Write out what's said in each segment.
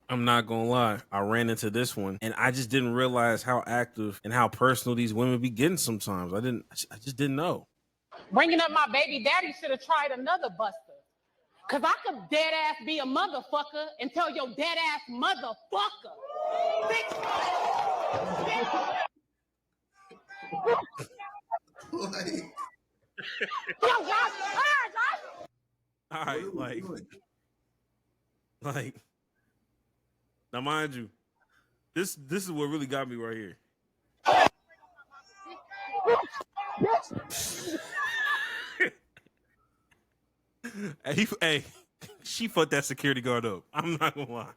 I'm not gonna lie. I ran into this one and I just didn't realize how active and how personal these women be getting sometimes. I just didn't know. Bringing up my baby daddy should have tried another buster. Cause I could dead ass be a motherfucker and tell your dead ass motherfucker. All right, like, now mind you, this is what really got me right here. Hey, she fucked that security guard up. I'm not gonna lie.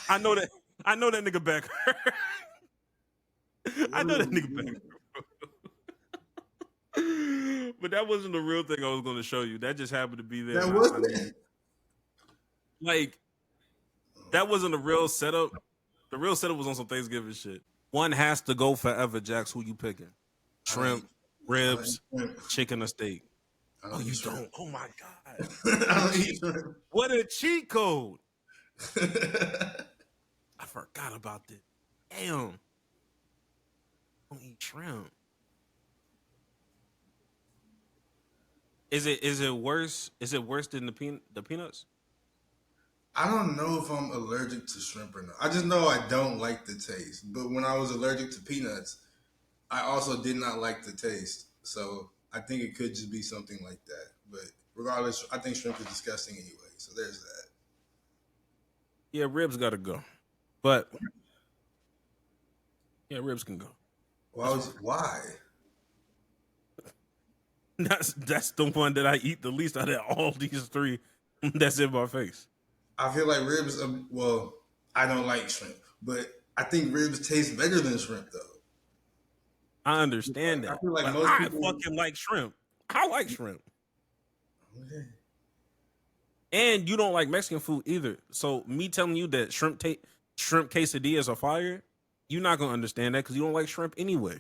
I know that nigga back. I know that nigga back. But that wasn't the real thing I was going to show you. That just happened to be there. That wasn't like that wasn't a real setup. The real setup was on some Thanksgiving shit. One has to go forever, Jax. Who you picking? Shrimp, ribs, chicken, or steak? Oh, you don't? Oh my god! I don't eat shrimp. What a cheat code! I forgot about that. Damn. Don't eat shrimp. Is it worse? Is it worse than the peanuts? I don't know if I'm allergic to shrimp or not. I just know I don't like the taste. But when I was allergic to peanuts, I also did not like the taste. So I think it could just be something like that. But regardless, I think shrimp is disgusting anyway. So there's that. Yeah, ribs gotta go. But yeah, ribs can go. Why? That's the one that I eat the least out of all these three. That's in my face. I feel like ribs. Well, I don't like shrimp, but I think ribs taste better than shrimp, though. I understand that. I feel like I fucking like shrimp. I like shrimp. Okay. And you don't like Mexican food either. So me telling you that shrimp quesadillas are fire, you're not gonna understand that because you don't like shrimp anyway.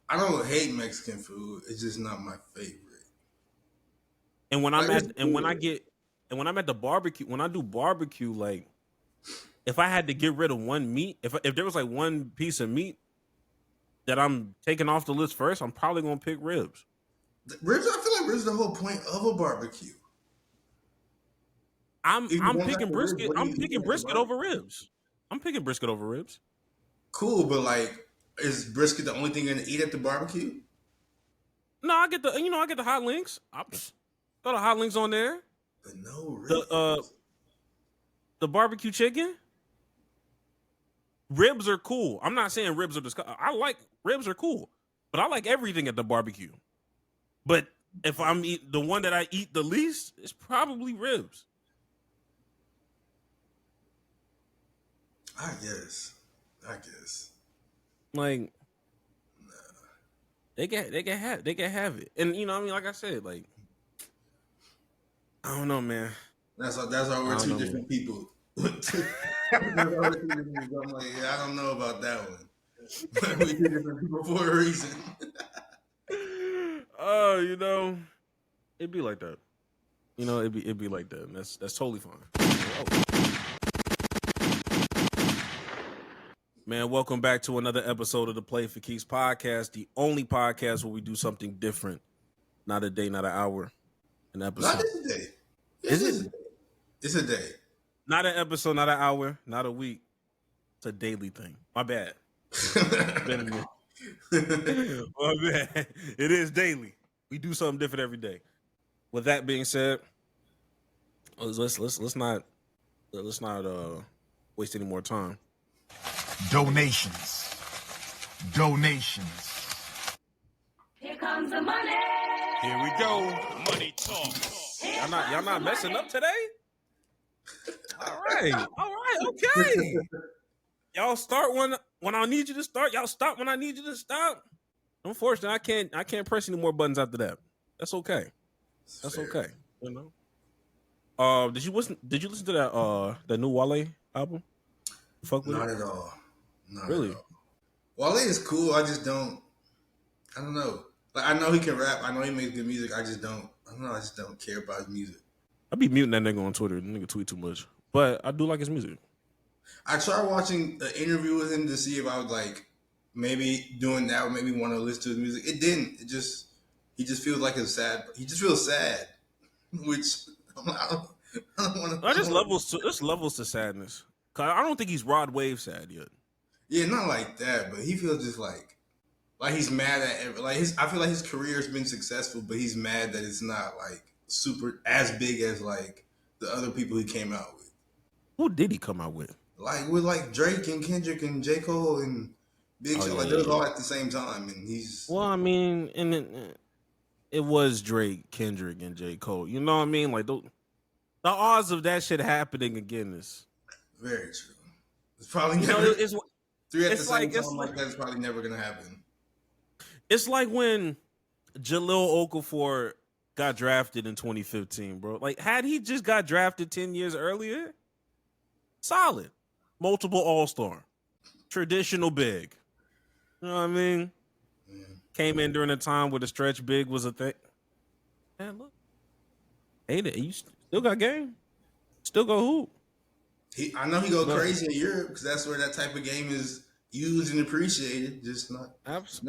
I don't hate Mexican food. It's just not my favorite. And when I'm at the barbecue, when I do barbecue, like if I had to get rid of one meat, if there was like one piece of meat that I'm taking off the list first, I'm probably gonna pick ribs. Ribs, I feel like ribs is the whole point of a barbecue. I'm picking brisket. I'm picking brisket over ribs. I'm picking brisket over ribs. Cool, but like, is brisket the only thing you're gonna eat at the barbecue? No, I get the hot links. I throw the hot links on there. But no ribs. The barbecue chicken. Ribs are cool. I'm not saying ribs are disgusting. I like ribs are cool, but I like everything at the barbecue. But if I'm the one that I eat the least, it's probably ribs. I guess. Like, nah. They can have it, and you know what I mean. Like I said, like I don't know, man. That's why we're two different people. I'm like, yeah, I don't know about that one. We're two different people for a reason. Oh, you know, it'd be like that. You know, it'd be like that. And that's totally fine. Oh. Man, welcome back to another episode of the Play for Keeps podcast, the only podcast where we do something different. Not a day, not an hour. An episode. Not a day. Is it? It's a day. Not an episode, not an hour, not a week. It's a daily thing. My bad. My bad. It is daily. We do something different every day. With that being said, let's not waste any more time. Donations. Here comes the money. Here we go. Money talk. Y'all not messing up today? All right, okay. Y'all start when I need you to start. Y'all stop when I need you to stop. Unfortunately, I can't press any more buttons after that. That's okay. That's okay. You know. Did you listen to that new Wale album? Fuck with Not it? at all. Not really? At all. Wale is cool. I don't know. Like, I know he can rap. I know he makes good music. I just don't care about his music. I be muting that nigga on Twitter. The nigga tweet too much. but I do like his music. I tried watching an interview with him to see if I would like maybe doing that would make me want to listen to his music. It didn't. It just he just feels like a sad. He just feels sad, which I don't want to. There's levels to sadness. 'Cause I don't think he's Rod Wave sad yet. Yeah, not like that, but he feels just like he's mad at like his. I feel like his career has been successful, but he's mad that it's not like super as big as like the other people he came out with. Who did he come out with? Like with like Drake and Kendrick and J. Cole and Big Sean, like those yeah. all at the same time, and he's Well, I mean, and it was Drake, Kendrick, and J. Cole. You know what I mean? Like the odds of that shit happening again is very true. It's probably you know never it's three at the it's same like time like that is probably never gonna happen. it's like when Jalil Okafor got drafted in 2015, bro. Like had he just got drafted 10 years earlier, solid, multiple All-Star, traditional big. You know what I mean? Yeah. Came in during a time where the stretch big was a thing. Man, look, hey, you still got game, still go hoop. I know he go crazy in Europe because that's where that type of game is used and appreciated. Just not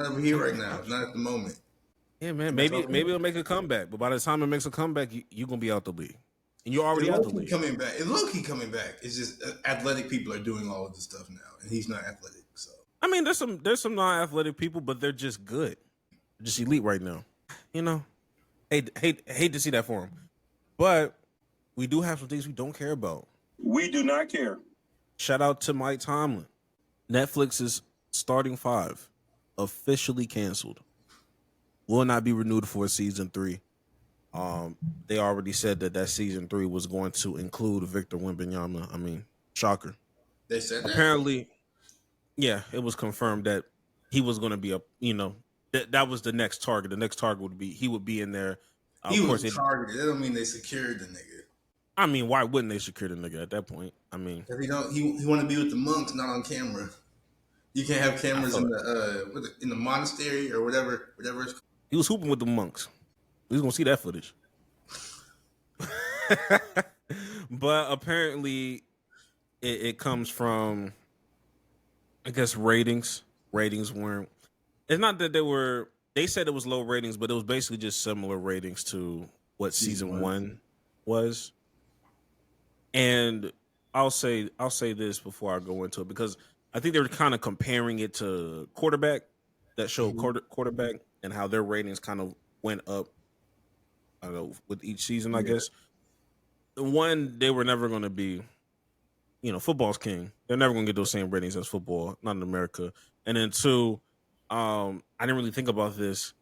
over here right now, not at the moment. Yeah, man. Maybe it'll make a comeback, but by the time it makes a comeback, you're gonna be out the league, and you're already out the league. Coming back, it's low key coming back. It's just athletic people are doing all of this stuff now, and he's not athletic. So I mean, there's some non-athletic people, but they're just good, just elite right now. You know, hate to see that for him, but we do have some things we don't care about. We do not care. Shout out to Mike Tomlin. Netflix's Starting Five officially canceled. Will not be renewed for season 3. They already said that season 3 was going to include Victor Wembanyama. I mean, shocker. they said that? Apparently, yeah, it was confirmed that he was going to be that was the next target. The next target would be in there. He was targeted. That don't mean they secured the nigga. I mean, why wouldn't they secure the nigga at that point? I mean, he want to be with the monks, not on camera. You can't have cameras in the monastery or whatever it's called. He was hooping with the monks. We was gonna see that footage. But apparently, it comes from, I guess, ratings. Ratings weren't. It's not that they said it was low ratings, but it was basically just similar ratings to what season 1 was. And I'll say this before I go into it because I think they were kind of comparing it to Quarterback, that show Quarterback, and how their ratings kind of went up. I don't know, with each season, I guess. One, they were never going to be, football's king. They're never going to get those same ratings as football, not in America. And then 2, I didn't really think about this.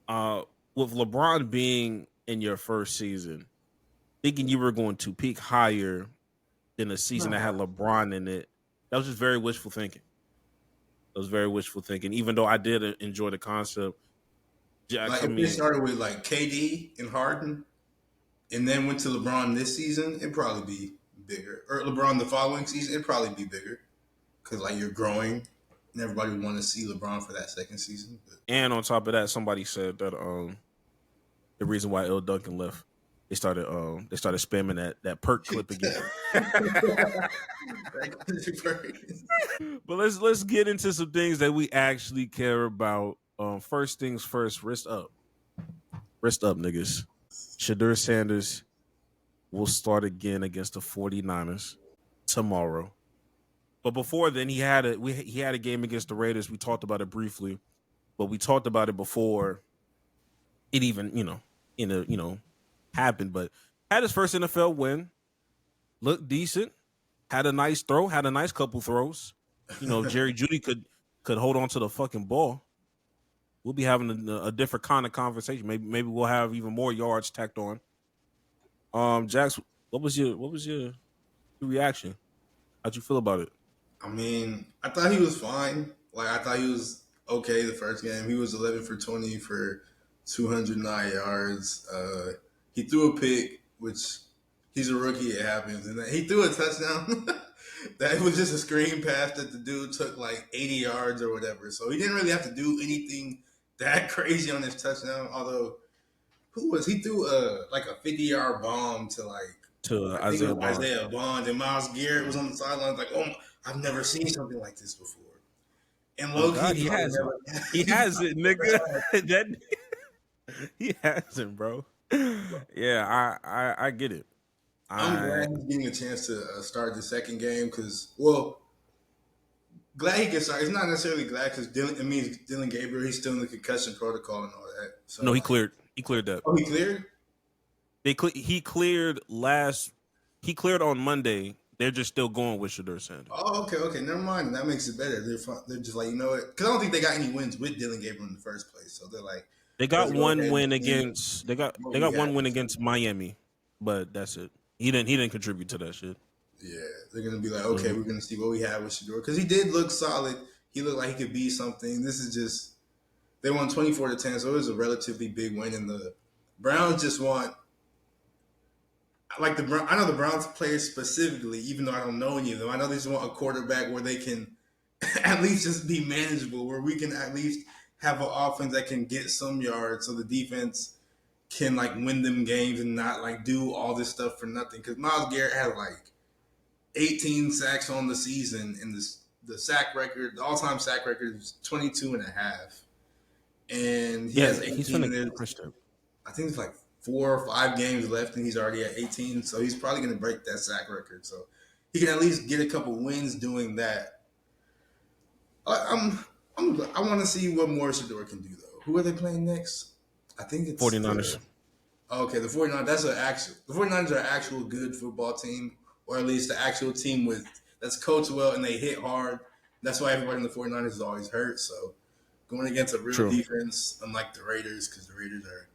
With LeBron being in your first season, thinking you were going to peak higher than a season that had LeBron in it, that was just very wishful thinking. It was very wishful thinking, even though I did enjoy the concept. Like if it started with like KD and Harden, and then went to LeBron this season, it'd probably be bigger. Or LeBron the following season, it'd probably be bigger because like you're growing, and everybody would want to see LeBron for that second season. But. And on top of that, somebody said that the reason why L. Duncan left, they started spamming that perk clip again. But let's get into some things that we actually care about. First things first, wrist up, niggas. Shadur Sanders will start again against the 49ers tomorrow. But before then, he had a game against the Raiders. We talked about it briefly, but we talked about it before it even happened. But had his first NFL win, looked decent, had a nice throw, had a nice couple throws. Jerry Jeudy could hold on to the fucking ball. We'll be having a different kind of conversation. Maybe we'll have even more yards tacked on. Jax, what was your reaction? How'd you feel about it? I mean, I thought he was fine. Like I thought he was okay the first game. He was 11 for 20 for 209 yards. He threw a pick, which he's a rookie. It happens, and then he threw a touchdown. That was just a screen pass that the dude took like 80 yards or whatever. So he didn't really have to do anything that crazy on his touchdown. Although, he threw like a 50-yard bomb to like to I think it Isaiah was Bond. Isaiah Bond and Miles Garrett was on the sidelines like, oh, I've never seen something like this before. And Oh low key, God, he probably has it. never. He has it, nigga. That he hasn't, bro. Yeah, I get it. I'm I glad he's getting a chance to start the second game because, well, glad he can start. It's not necessarily glad because it means Dylan Gabriel, he's still in the concussion protocol and all that. So, no, he like, cleared. He cleared that. oh, he cleared? He cleared last. He cleared on Monday. They're just still going with Shedeur Sanders. Oh, okay. Never mind. That makes it better. They're just like, you know what? Because I don't think they got any wins with Dylan Gabriel in the first place. So they're like, They got let's go one ahead win and win against. They got what we one got. win against Miami, but that's it. He didn't contribute to that shit. Yeah, they're gonna be like, okay, we're gonna see what we have with Shedeur because he did look solid. He looked like he could be something. This is just they won 24-10, so it was a relatively big win. And the Browns just want like I know the Browns players specifically, even though I don't know any of them. I know they just want a quarterback where they can at least just be manageable, where we can at least have an offense that can get some yards, so the defense can like win them games and not like do all this stuff for nothing. Because Myles Garrett had like 18 sacks on the season, and the sack record, the all-time sack record is 22 and a half. And he has 18. He's finna push that. I think it's like 4 or 5 games left, and he's already at 18. So he's probably going to break that sack record. So he can at least get a couple wins doing that. I want to see what more Shedeur can do, though. Who are they playing next? I think it's 49ers. Okay, the 49ers. The 49ers are an actual good football team, or at least the actual team that's coached well and they hit hard. That's why everybody in the 49ers is always hurt. So going against a real defense, unlike the Raiders, because the Raiders are,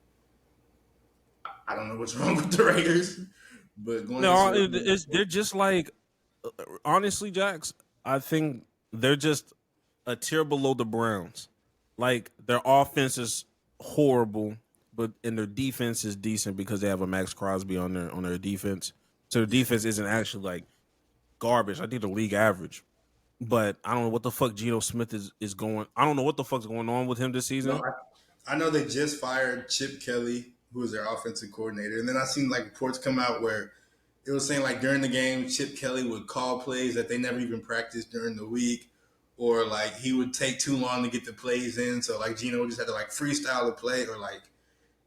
I don't know what's wrong with the Raiders, but they're just like, honestly, Jax, I think they're just a tier below the Browns. Like their offense is horrible, and their defense is decent because they have a Max Crosby on their defense. So their defense isn't actually like garbage. I think they're league average. But I don't know what the fuck Geno Smith is going. I don't know what the fuck's going on with him this season. No, I know they just fired Chip Kelly, who was their offensive coordinator. And then I seen like reports come out where it was saying like during the game, Chip Kelly would call plays that they never even practiced during the week. Or like he would take too long to get the plays in. So like Geno just had to like freestyle the play, or like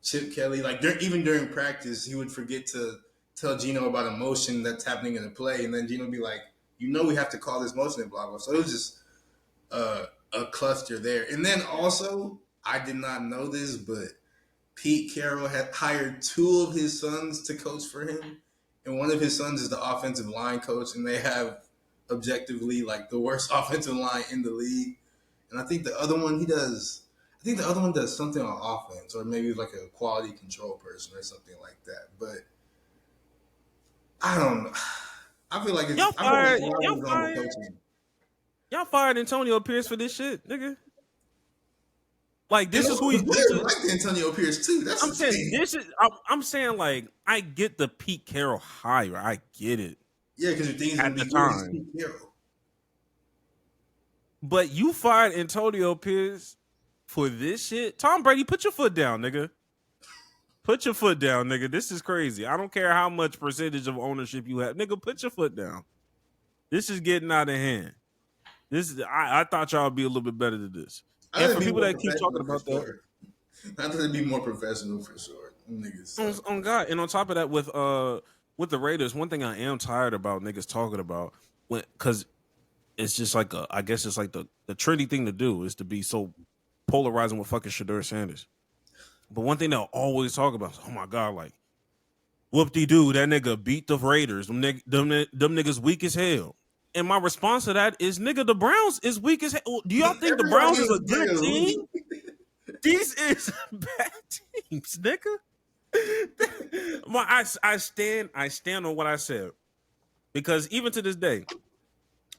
Chip Kelly, like even during practice, he would forget to tell Geno about a motion that's happening in the play. And then Geno would be like, we have to call this motion and blah, blah. So it was just a cluster there. And then also, I did not know this, but Pete Carroll had hired 2 of his sons to coach for him. And one of his sons is the offensive line coach, and they have objectively like the worst offensive line in the league. And I think the other one does something on offense, or maybe like a quality control person or something like that. But I don't know. I feel like y'all fired Antonio Pierce for this shit, nigga. Like this is who he like Antonio Pierce too. That's I'm saying. I'm saying like I get the Pete Carroll hire. I get it. Yeah, because your thing's at the time. Pete Carroll. But you fired Antonio Pierce for this shit. Tom Brady, put your foot down, nigga. Put your foot down, nigga. This is crazy. I don't care how much percentage of ownership you have. Nigga, put your foot down. This is getting out of hand. I thought y'all would be a little bit better than this. And for people that keep talking about that. I thought it'd be more professional for sure. Niggas. On God. And on top of that, with the Raiders, one thing I am tired about niggas talking about, because it's just like I guess it's like the trendy thing to do is to be so polarizing with fucking Shedeur Sanders. But one thing they'll always talk about is, oh my God, like, whoop-de-doo, that nigga beat the Raiders. Them niggas weak as hell. And my response to that is, nigga, the Browns is weak as hell. Do y'all think the Browns is a good team? These is bad teams, nigga. I stand on what I said. Because even to this day,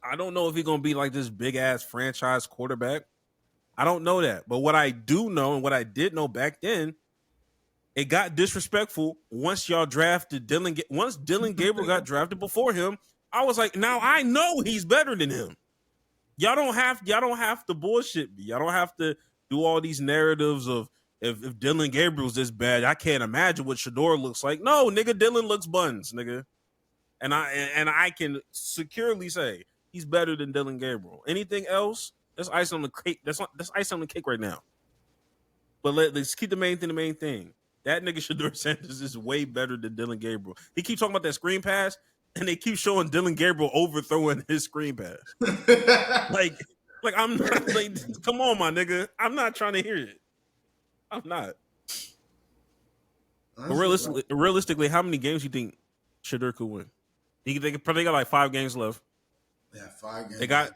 I don't know if he's going to be like this big-ass franchise quarterback. I don't know that. But what I do know and what I did know back then, it got disrespectful once y'all drafted Dylan. Once Dylan Gabriel got drafted before him, I was like, now I know he's better than him. Y'all don't have to bullshit me. Y'all don't have to do all these narratives of if Dylan Gabriel's this bad, I can't imagine what Shedeur looks like. No, nigga, Dylan looks buns, nigga. and I can securely say he's better than Dylan Gabriel. Anything else, that's ice on the cake. That's ice on the cake right now. But let's keep the main thing the main thing. That nigga Shedeur Sanders is way better than Dylan Gabriel. He keeps talking about that screen pass, and they keep showing Dylan Gabriel overthrowing his screen pass. like I'm not like, come on, my nigga. I'm not trying to hear it. I'm not. But realistically, how many games you think Shedeur could win? They probably got like 5 games left. Yeah, 5 games. They got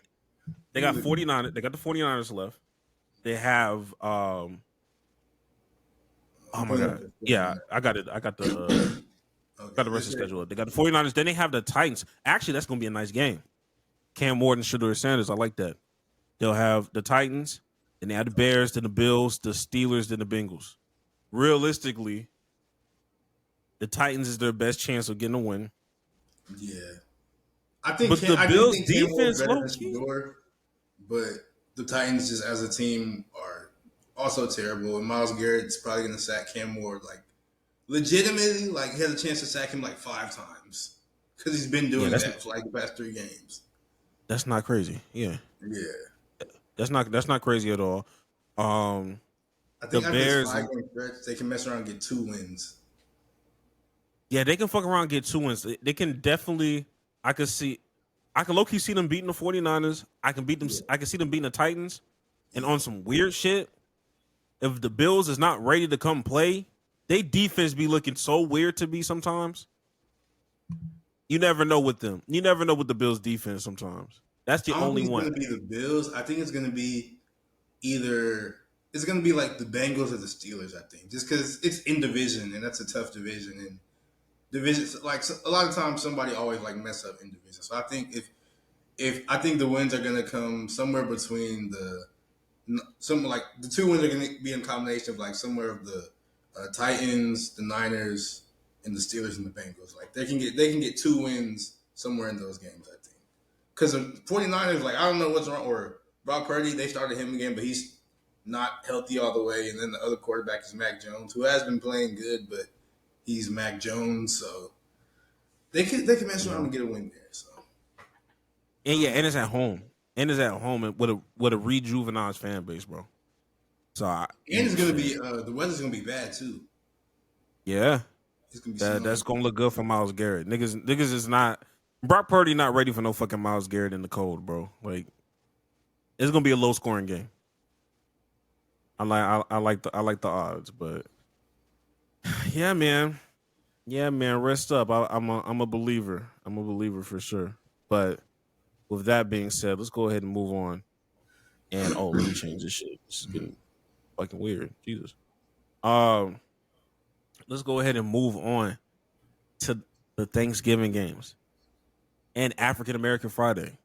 49. They got the 49ers left. They have oh my god. Yeah, I got it. I got the got the rest of the schedule. They got the 49ers. Then they have the Titans. Actually, that's gonna be a nice game. Cam Ward and Shedeur Sanders. I like that. They'll have the Titans, then they have the Bears, then the Bills, the Steelers, then the Bengals. Realistically, the Titans is their best chance of getting a win. Yeah. I think but the Bills defense low key. But the Titans just as a team are also terrible. And Myles Garrett's probably gonna sack Cam Ward like legitimately, like he has a chance to sack him like 5 times. Because he's been doing that for like the past 3 games. That's not crazy. Yeah. Yeah. That's not crazy at all. I think the after Bears, this 5-game stretch, they can mess around and get 2 wins. Yeah, they can fuck around and get 2 wins. They can definitely. I can low-key see them beating the 49ers. I can beat them. Yeah. I can see them beating the Titans. And on some weird shit, if the Bills is not ready to come play, they defense be looking so weird to me sometimes. You never know with them. You never know with the Bills defense sometimes. That's the only one. It's going to be the Bills. I think it's going to be either it's going to be like the Bengals or the Steelers. I think just because it's in division and that's a tough division and divisions like a lot of times somebody always like mess up in division. So I think if I think the wins are going to come somewhere between the 2 wins are going to be in combination of like somewhere of the Titans, the Niners, and the Steelers and the Bengals. Like they can get 2 wins somewhere in those games. I think. Because the 49ers, like, I don't know what's wrong. Or Brock Purdy, they started him again, but he's not healthy all the way. And then the other quarterback is Mac Jones, who has been playing good, but he's Mac Jones. So they can mess around and get a win there. So and it's at home. And it's at home with a rejuvenized fan base, bro. So it's gonna be the weather's gonna be bad too. Yeah, it's gonna be that's gonna look good for Myles Garrett. Niggas is not. Brock Purdy not ready for no fucking Myles Garrett in the cold, bro. Like, it's gonna be a low scoring game. I like the odds, but yeah, man. Rest up. I'm a believer. I'm a believer for sure. But with that being said, let's go ahead and move on. And let me change this shit. This is getting fucking weird. Jesus. Let's go ahead and move on to the Thanksgiving games. And African American Friday.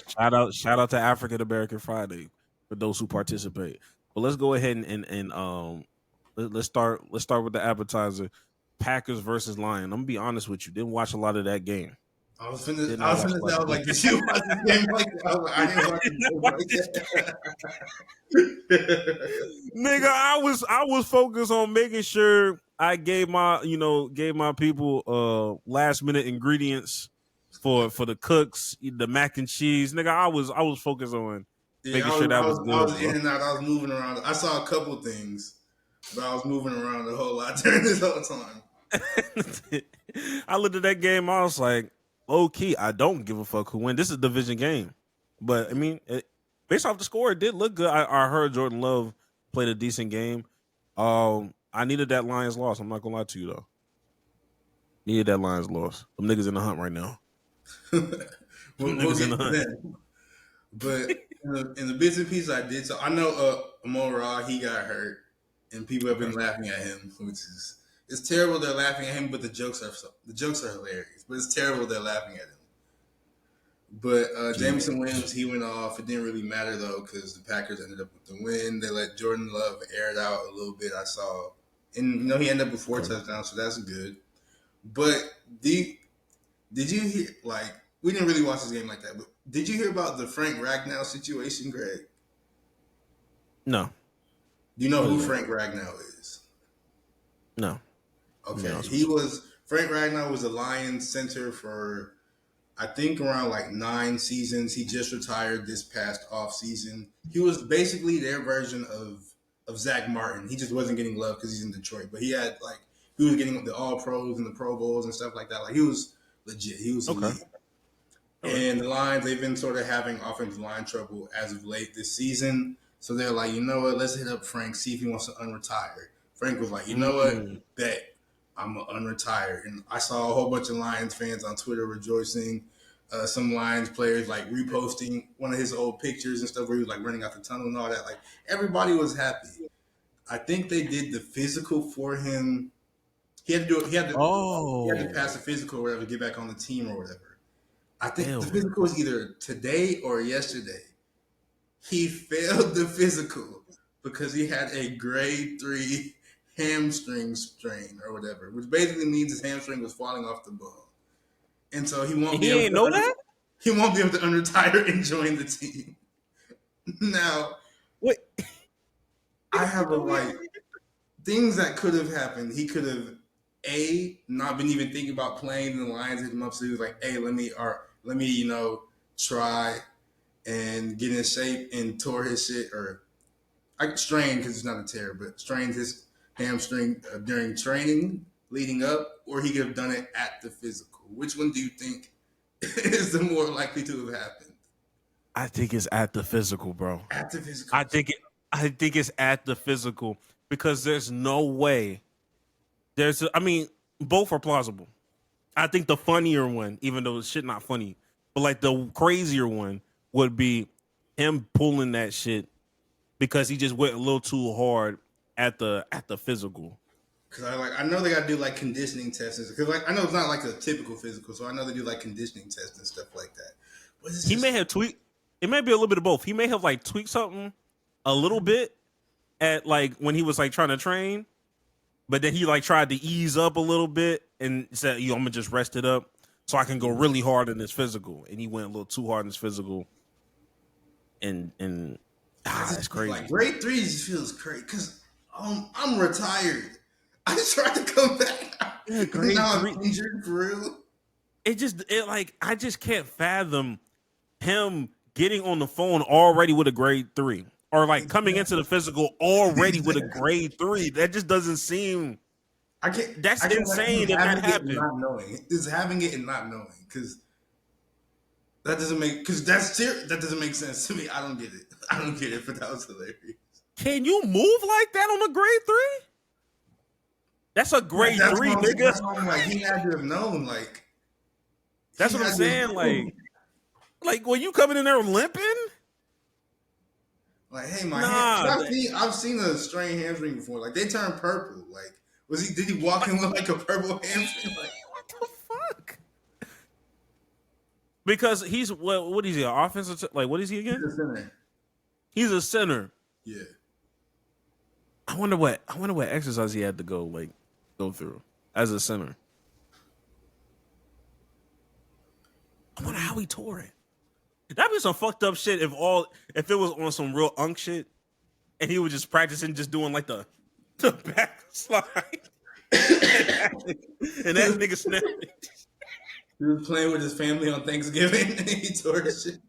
shout out to African American Friday for those who participate. But let's go ahead and let's start with the appetizer. Packers versus Lions. I'm gonna be honest with you. Didn't watch a lot of that game. I was finished. I was like, did you watch the game like that? I didn't watch the game like that. Nigga, I was focused on making sure I gave my people last minute ingredients for the cooks, the mac and cheese. Nigga, I was focused on making sure that was good. I was in and out. I was moving around. I saw a couple things, but I was moving around a whole lot during this whole time. I looked at that game. I was like, low key, I don't give a fuck who win. This is a division game, but I mean, based off the score, it did look good. I heard Jordan Love played a decent game. I needed that Lions loss. I'm not gonna lie to you though. Needed that Lions loss. Them niggas in the hunt right now. We'll get to that. But in the bits and pieces I did, so I know Amon Ra, he got hurt, and people have been laughing at him, which is it's terrible. They're laughing at him, but the jokes are hilarious. But it's terrible they're laughing at him. But Jameson Williams, he went off. It didn't really matter though because the Packers ended up with the win. They let Jordan Love air it out a little bit. I saw, and he ended up with 4 touchdowns, so that's good. But did you hear, like, we didn't really watch this game like that, but did you hear about the Frank Ragnow situation, Greg? No. Do you know who Frank Ragnow is? No. Okay. He was Frank Ragnow was the Lions center for I think around like 9 seasons. He just retired this past off season. He was basically their version of Zach Martin. He just wasn't getting love because he's in Detroit, but he had like he was getting the All Pros and the Pro Bowls and stuff like that. Like he was legit. He was Okay. elite. And the Lions, they've been sort of having offensive line trouble as of late this season. So they're like, you know what? Let's hit up Frank, see if he wants to unretire. Frank was like, you know what? Bet I'm going to unretire. And I saw a whole bunch of Lions fans on Twitter rejoicing. Some Lions players like reposting one of his old pictures and stuff where he was like running out the tunnel and all that. Like everybody was happy. I think they did the physical for him. He had to do it. He had to pass the physical or whatever to get back on the team or whatever. I think the physical was either today or yesterday. He failed the physical because he had a grade 3 hamstring strain or whatever, which basically means his hamstring was falling off the bone. And so he won't be able to unretire and join the team. Now, Wait. I have things that could have happened. He could have not been even thinking about playing, and the Lions hit him up, so he was like, hey, let me try and get in shape, and tore his shit, or I strained because it's not a tear, but strained his hamstring during training leading up, or he could have done it at the physical. Which one do you think is the more likely to have happened? I think it's at the physical, bro. At the physical. I think it's at the physical because there's no way. Both are plausible. I think the funnier one, even though it's shit not funny, but like the crazier one would be him pulling that shit because he just went a little too hard at the physical. Because I know they gotta do like conditioning tests. Because I know it's not like a typical physical, so I know they do like conditioning tests and stuff like that. But He may have tweaked. It may be a little bit of both. He may have like tweaked something a little bit at like when he was like trying to train, but then he like tried to ease up a little bit and said, I'm gonna just rest it up so I can go really hard in this physical. And he went a little too hard in this physical. And that's crazy. Like grade 3 just feels crazy because I'm retired. I tried to come back. Yeah, grade now 3. I'm injured for real. I just can't fathom him getting on the phone already with a grade 3 or like coming into the physical already with a grade 3. That just doesn't seem. That's insane if that happened. Not knowing is having it and not knowing because that doesn't make that doesn't make sense to me. I don't get it, but that was hilarious. Can you move like that on a grade 3? That's a grade 3, nigga. Like he had to have known. Like that's what I'm saying. Like when you coming in there limping. Like, hey, my hand. I've seen a strained hamstring before. Like they turn purple. Like did he walk in with like a purple hamstring? Like what the fuck? Because he's what is he? An offensive? Like what is he again? He's a center. He's a center. Yeah. I wonder what exercise he had to go through as a center. I wonder how he tore it. That'd be some fucked up shit if it was on some real unk shit and he was just practicing just doing like the back slide. and that nigga snapped it. He was playing with his family on Thanksgiving and he tore his shit.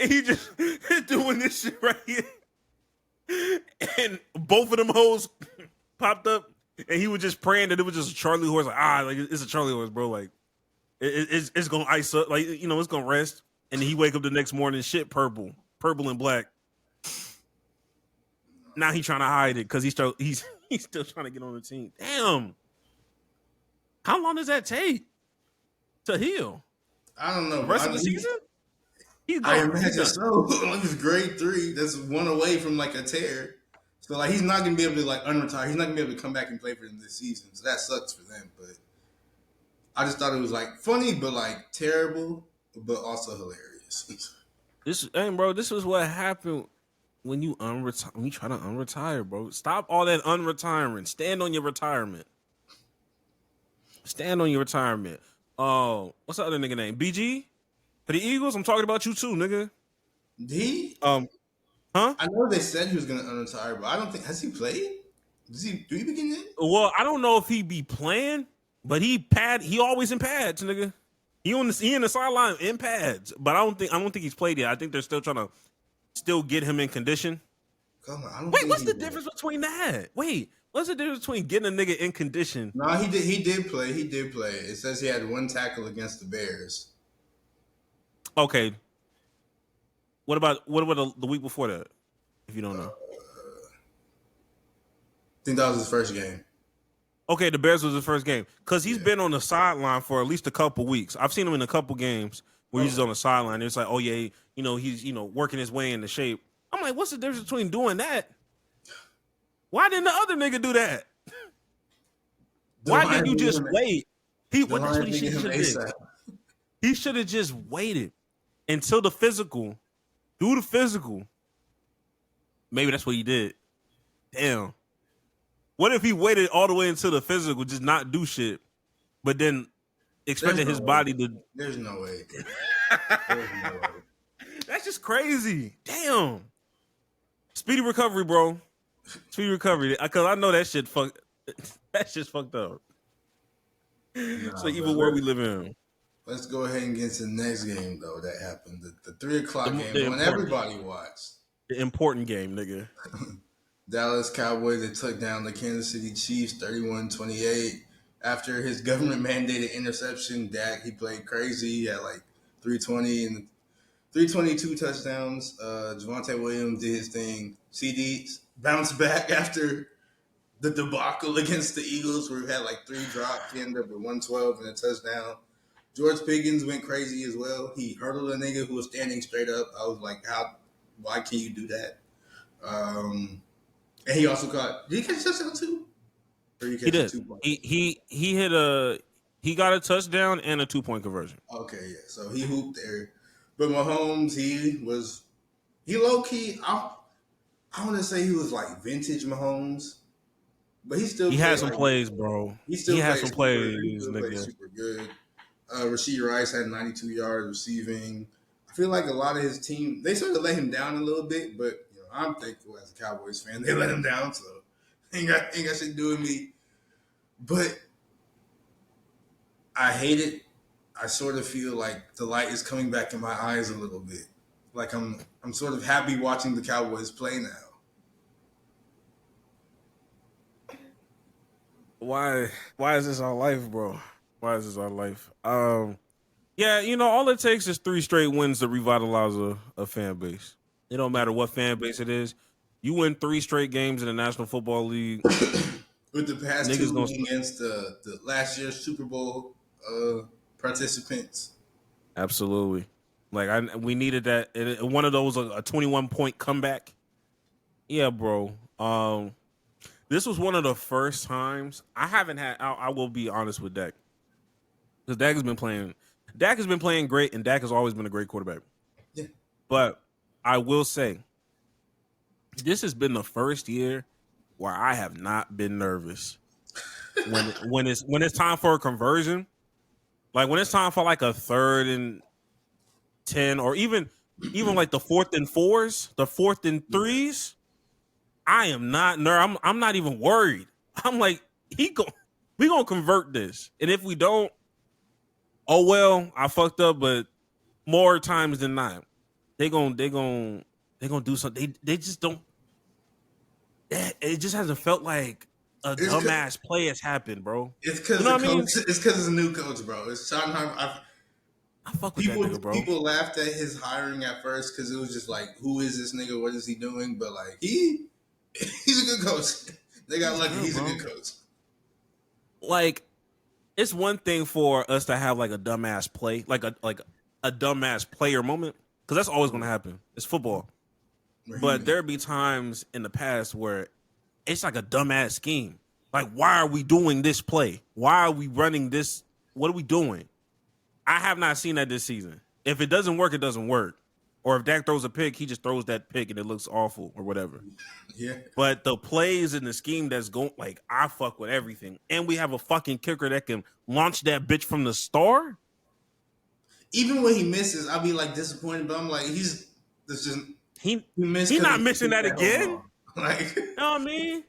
And he just doing this shit right here. And both of them hoes popped up and he was just praying that it was just a Charlie horse. Like it's a Charlie horse, bro. Like it's gonna ice up, like it's gonna rest. And then he wake up the next morning, shit purple and black. Now he trying to hide it because he's still trying to get on the team. Damn, how long does that take to heal? I don't know. The rest of the season? I imagine so. It's grade 3. That's one away from like a tear. So like he's not gonna be able to like unretire. He's not gonna be able to come back and play for them this season. So that sucks for them. But I just thought it was like funny, but like terrible, but also hilarious. This is what happened when you try to unretire, bro. Stop all that unretiring. Stand on your retirement. Oh, what's the other nigga name? BG? For the Eagles? I'm talking about you too, nigga. Huh? I know they said he was gonna unretire, but I don't think has he played? Do he be getting in? Well, I don't know if he be playing, but he always in pads, nigga. He in the sideline in pads, but I don't think he's played yet. I think they're still trying to get him in condition. Come on, I don't Wait, think what's he the will. difference between that? Wait, what's the difference between getting a nigga in condition? No, he did. He did play. He did play. It says he had 1 tackle against the Bears. Okay. What about the week before that? If you don't know. I think that was his first game. Okay, the Bears was his first game because he's Yeah. been on the sideline for at least a couple weeks. I've seen him in a couple games where he's on the sideline. It's like, oh yeah, he's working his way into shape. I'm like, what's the difference between doing that? Why didn't the other nigga do that? Why didn't you just wait? That's what he should have did. He should have just waited until the physical. Do the physical. Maybe that's what he did. Damn. What if he waited all the way until the physical, just not do shit, but then expected his body to? There's no way. That's just crazy. Damn. Speedy recovery, bro. Speedy recovery. Because I know that shit fucked. That shit's fucked up. It's the evil world we live in. Let's go ahead and get to the next game, though, that happened. The 3 o'clock game, the one everybody watched. The important game, nigga. Dallas Cowboys that took down the Kansas City Chiefs 31-28. After his government-mandated interception, Dak, he played crazy. He had like 320 and 322 touchdowns. Javonte Williams did his thing. CD bounced back after the debacle against the Eagles where he had like 3 drops. He ended up with 112 and a touchdown. George Pickens went crazy as well. He hurdled a nigga who was standing straight up. I was like, why can you do that? And he also did he catch a touchdown too? Or he did. He got a touchdown and a 2-point conversion. Okay, yeah. So he hooped there. But Mahomes, he low key, I want to say he was like vintage Mahomes. But he had some plays, bro. He had some plays, nigga. Super good. Rashee Rice had 92 yards receiving. I feel like a lot of his team, they sort of let him down a little bit, but I'm thankful as a Cowboys fan. They let him down, so ain't got shit to do with me. But I hate it. I sort of feel like the light is coming back in my eyes a little bit. Like I'm sort of happy watching the Cowboys play now. Why is this our life, bro? Why is this our life? Yeah, all it takes is 3 straight wins to revitalize a fan base. It don't matter what fan base it is. You win 3 straight games in the National Football League. With the past 2 against the last year's Super Bowl participants. Absolutely. Like we needed that. One of those, a 21-point comeback. Yeah, bro. This was one of the first times I haven't had. I will be honest with Dak, because Dak has been playing great, and Dak has always been a great quarterback. Yeah. But I will say, this has been the first year where I have not been nervous when it's time for a conversion. Like when it's time for like a 3rd and 10, or even like the 4th and 4s, the 4th and 3s. I am not nervous. I'm not even worried. I'm like, we gonna convert this, and if we don't, oh well, I fucked up. But more times than not, they gonna do something. They just don't. It just hasn't felt like a dumbass play has happened, bro. It's because it's because it's a new coach, bro. It's Schottenheimer. I fuck with that nigga, bro. People laughed at his hiring at first because it was just like, who is this nigga? What is he doing? But like he's a good coach. They got lucky. He's a good coach. Like, it's one thing for us to have like a dumbass play, like a dumbass player moment, because that's always gonna happen. It's football. But there be times in the past where it's like a dumbass scheme. Like, why are we doing this play? Why are we running this? What are we doing? I have not seen that this season. If it doesn't work, it doesn't work. Or if Dak throws a pick, he just throws that pick and it looks awful or whatever. Yeah. But the plays and the scheme that's going, like, I fuck with everything. And we have a fucking kicker that can launch that bitch from the star. Even when he misses, I'll be like disappointed, but I'm like, he's not missing that again. Like, you know what I mean?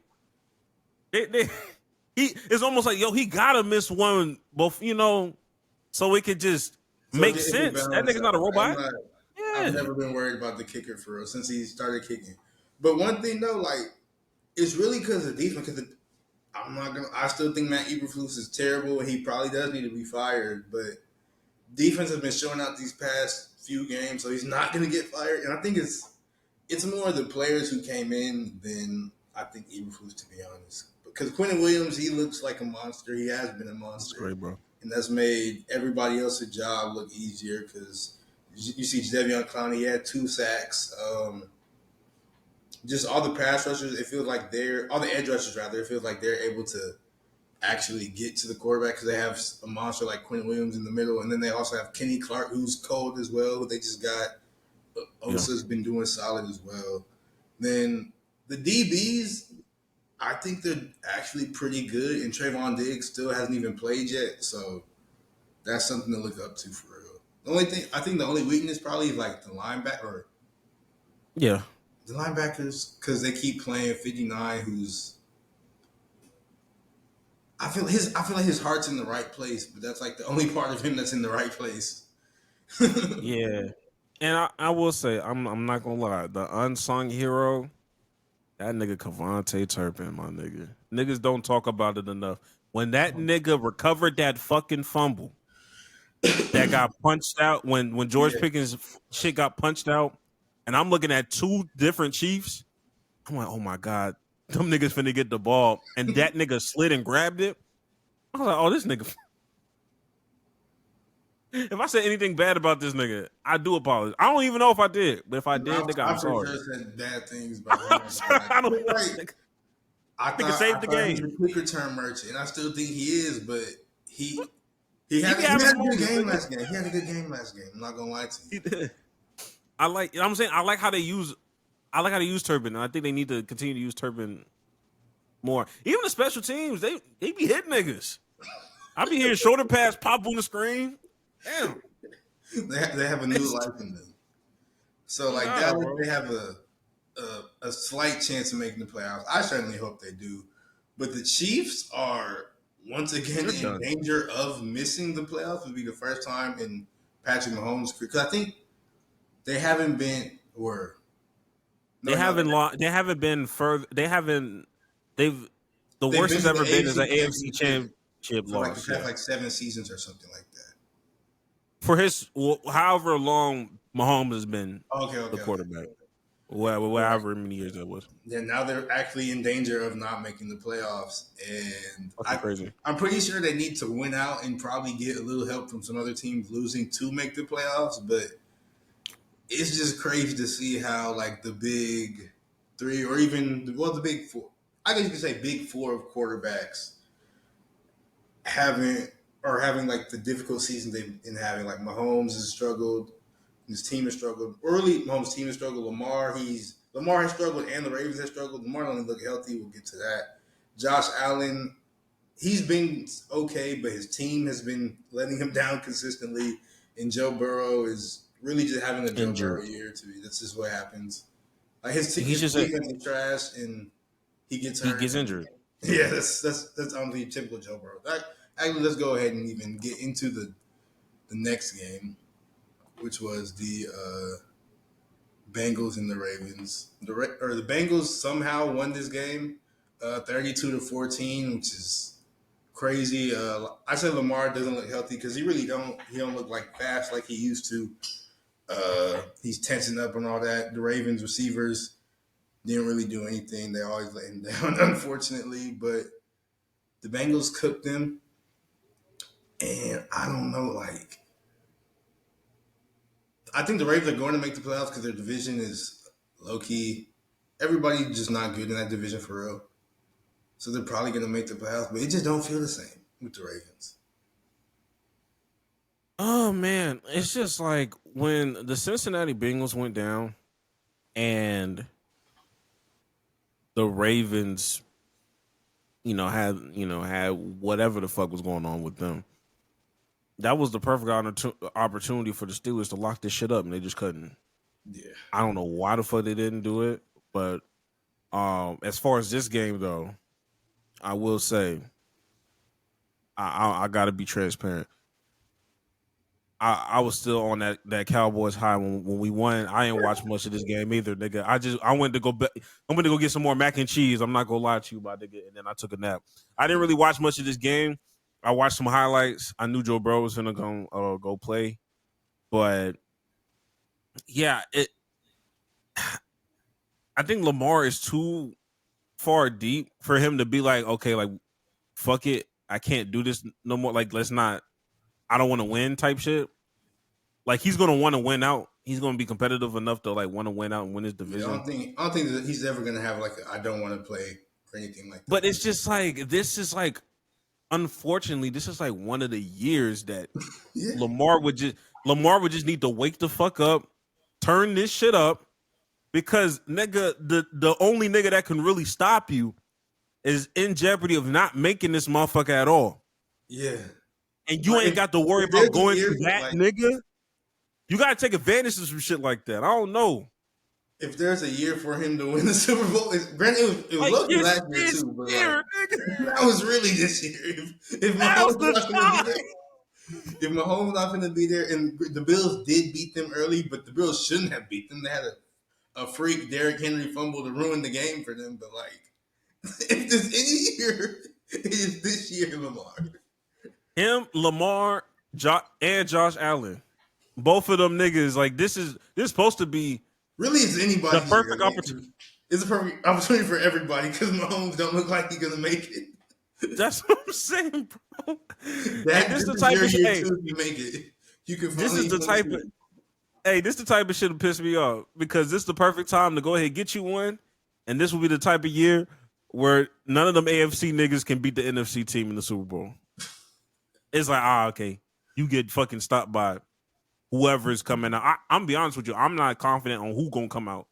It's almost like he gotta miss one, both so it could just So make it can sense. That balance nigga's not a out. robot. I've Yeah, never been worried about the kicker for real since he started kicking. But one thing though, like it's really because of defense. Because I'm not gonna. I still think Matt Eberflus is terrible, and he probably does need to be fired. But defense has been showing out these past few games, so he's not gonna get fired. And I think it's more the players who came in than I think Eberflus, to be honest. Because Quentin Williams, he looks like a monster. He has been a that's monster, great, bro. and that's made everybody else's job look easier. Because you see Jadeveon Clowney, he had 2 sacks. Just all the pass rushers, it feels like all the edge rushers rather, it feels like they're able to actually get to the quarterback because they have a monster like Quentin Williams in the middle, and then they also have Kenny Clark, who's cold as well. Who they just got. Yeah. Osa's been doing solid as well. Then the DBs, I think they're actually pretty good, and Trayvon Diggs still hasn't even played yet, so that's something to look up to for real. The only thing I think the only weakness probably is like the linebacker, Yeah, the linebackers, because they keep playing 59, who's I feel like his heart's in the right place, but that's like the only part of him that's in the right place. yeah. And I will say, I'm not gonna lie, the unsung hero, that nigga Cavante Turpin, my nigga. Niggas don't talk about it enough. When that nigga recovered that fucking fumble that got punched out, when George Yeah. Pickens shit got punched out, and I'm looking at 2 different Chiefs, I'm like, oh my God, them niggas finna get the ball. And that nigga slid and grabbed it. I was like, oh, this nigga. If I said anything bad about this nigga, I do apologize. I don't even know if I did, but if I did, nigga, I'm I for sorry. sure said bad things about him. I'm sorry. I don't know. Like, Nigga saved the he was game. a quick return merchant, and I still think he is, but he be had having a good moments, game nigga. last game. He had a good game last game. I'm not gonna lie to you. He did. I'm saying I like how they use Turpin, and I think they need to continue to use Turpin more. Even the special teams, they be hitting niggas. I be hearing shoulder pass pop on the screen. Damn. They have a new life in them. So like Nah, Dallas, bro. they have a slight chance of making the playoffs. I certainly hope they do. But the Chiefs are once again They're in done. danger of missing the playoffs. It would be the first time in Patrick Mahomes' career. Because I think they haven't been They haven't been further. They've the they've worst been it's to the ever been is an AFC AFC championship for like the loss. past like 7 seasons or something like that. For however long Mahomes has been Okay. the quarterback, however many years that was. Yeah, now they're actually in danger of not making the playoffs, and Fucking crazy. I'm pretty sure they need to win out and probably get a little help from some other teams losing to make the playoffs. But it's just crazy to see how like the big 3 or even the big 4. I guess you could say big 4 of quarterbacks having like the difficult seasons they've been having. Like Mahomes has struggled, his team has struggled. Early Mahomes' team has struggled. Lamar has struggled, and the Ravens have struggled. Lamar don't look healthy. We'll get to that. Josh Allen, he's been okay, but his team has been letting him down consistently. And Joe Burrow is really just having a Joe Burrow year to me. That's just what happens. Like his defense is trash, and he gets hurt. He gets injured. Yeah, that's honestly typical Joe Burrow. Actually, let's go ahead and even get into the next game, which was the Bengals and the Ravens. The Bengals somehow won this game, 32-14, which is crazy. I said Lamar doesn't look healthy because he really don't. He don't look like fast like he used to. He's tensing up and all that. The Ravens receivers didn't really do anything. They always let him down, unfortunately. But the Bengals cooked them. And I don't know, like, I think the Ravens are going to make the playoffs because their division is low key. Everybody just not good in that division for real. So they're probably going to make the playoffs, but it just don't feel the same with the Ravens. Oh man, it's just like when the Cincinnati Bengals went down, and the Ravens, had whatever the fuck was going on with them. That was the perfect opportunity for the Steelers to lock this shit up, and they just couldn't. Yeah. I don't know why the fuck they didn't do it, but as far as this game though, I will say, I gotta be transparent. I was still on that Cowboys high when we won. I ain't watched much of this game either, nigga. I went to go I went to go get some more mac and cheese. I'm not gonna lie to you about nigga, and then I took a nap. I didn't really watch much of this game. I watched some highlights. I knew Joe Burrow was gonna go play, but yeah, I think Lamar is too far deep for him to be like, okay, like fuck it, I can't do this no more. Like, let's not. I don't want to win type shit. Like he's gonna want to win out. He's gonna be competitive enough to like want to win out and win his Yeah, division. I don't think that he's ever gonna have like I don't want to play or anything like that. But it's just like this is like, unfortunately, this is like one of the years that Yeah. Lamar would just need to wake the fuck up, turn this shit up, because nigga, the only nigga that can really stop you is in jeopardy of not making this motherfucker at all. Yeah. And you Like, ain't got to worry if there's about going a year, through that, like, nigga. You gotta take advantage of some shit like that. I don't know. if there's a year for him to win the Super Bowl, granted it was Like, lucky it's last year this too, but year, like nigga. that was really this year. If Now's Mahomes the not gonna be time. there, if Mahomes not gonna be there, and the Bills did beat them early, but the Bills shouldn't have beat them. They had a freak Derrick Henry fumble to ruin the game for them. But like, if there's any year, it is this year, Lamar. Him, Lamar, and Josh Allen. Both of them niggas, like this is supposed to be Really, it's the anybody's year. perfect Like, opportunity. it's a perfect opportunity for everybody because Mahomes don't look like he's gonna make it. That's what I'm saying, bro. That This this the is type your of shit. year Hey, too. If you make it, you can this is finally the win type the of this the type of shit that piss me off, because this is the perfect time to go ahead and get you one, and this will be the type of year where none of them AFC niggas can beat the NFC team in the Super Bowl. It's like, okay, you get fucking stopped by whoever is coming out. I'm gonna be honest with you, I'm not confident on who gonna come out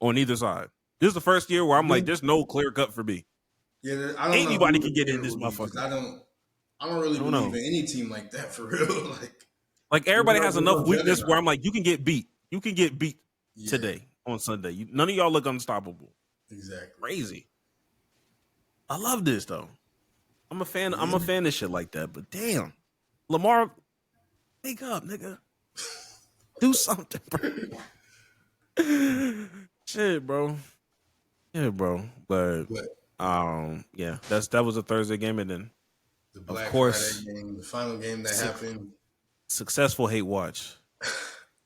on either side. This is the first year where I'm like, there's no clear cut for me. Yeah, I don't know Anybody who can the get in winner this will be because motherfucker. I don't really I don't believe know. in any team like that for real. Like everybody has there's enough no weakness where juggernaut. I'm like, you can get beat. You can get beat Yeah, today on Sunday. None of y'all look unstoppable. exactly. Crazy. I love this though. I'm a fan. I'm Yeah. a fan of shit like that. But damn, Lamar, wake up, nigga. Do something, bro. Shit, bro. Yeah, bro. But But yeah, that was a Thursday game, and then the of Black Friday course, game, the final game that happened, successful hate watch.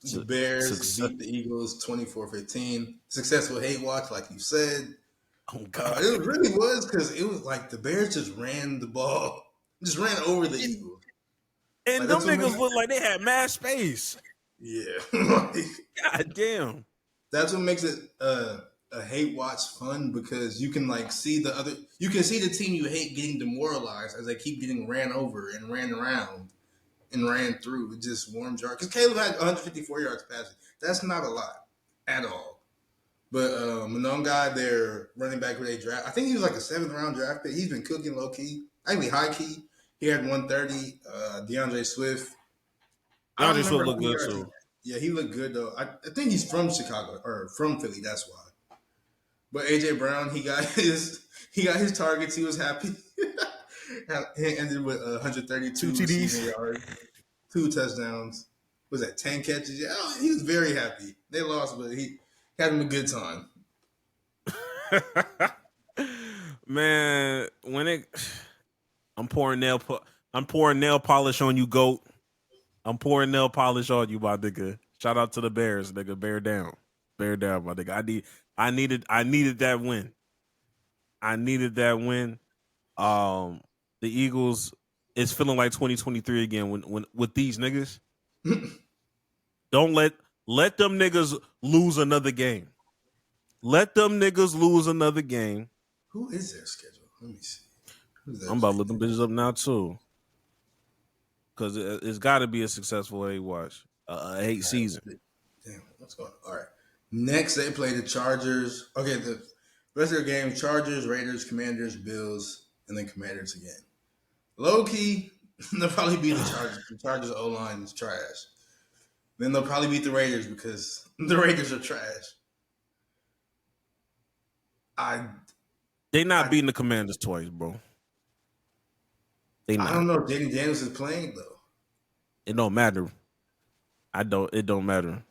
the Bears Success. beat the Eagles 24-15. Successful hate watch, like you said. Oh God, It really was because it was like the Bears just ran the ball, just ran over the Eagles. and Like them that's what makes niggas look like they had mad space. yeah. Like, God damn. that's what makes it a hate watch fun because you can like see you can see the team you hate getting demoralized as they keep getting ran over and ran around and ran through. It just warms your heart because Caleb had 154 yards passing. That's not a lot at all. But Mononga, their running back who they draft, I think he was like a 7th-round draft pick. He's been cooking low key, actually high key. He had 130. DeAndre Swift. I don't DeAndre Swift remember how look many good yards. too. Yeah, he looked good though. I think he's from Chicago or from Philly. That's why. But AJ Brown, he got his targets. He was happy. He ended with 132 2 receiving TDs. yards, 2 touchdowns. Was that 10 catches? Yeah, he was very happy. They lost, but he had him a good time. Man, I'm pouring nail polish on you, goat. I'm pouring nail polish on you, my nigga. Shout out to the Bears, nigga. Bear down, my nigga. I needed that win. I needed that win. The Eagles is feeling like 2023 again when with these niggas. Don't let them niggas lose another game. Let them niggas lose another game. Who is their schedule? Let me see. Who's I'm about to look them bitches up now too, because it's got to be a successful hate watch, hate season. Damn, what's going on? All right. Next, they play the Chargers. Okay, the rest of their game: Chargers, Raiders, Commanders, Bills, and then Commanders again. Low key, they'll probably beat the Chargers. The Chargers O line is trash. Then they'll probably beat the Raiders because the Raiders are trash. They not beating the Commanders twice, bro. They not. I don't know if Jaden Daniels is playing though. It don't matter. It don't matter.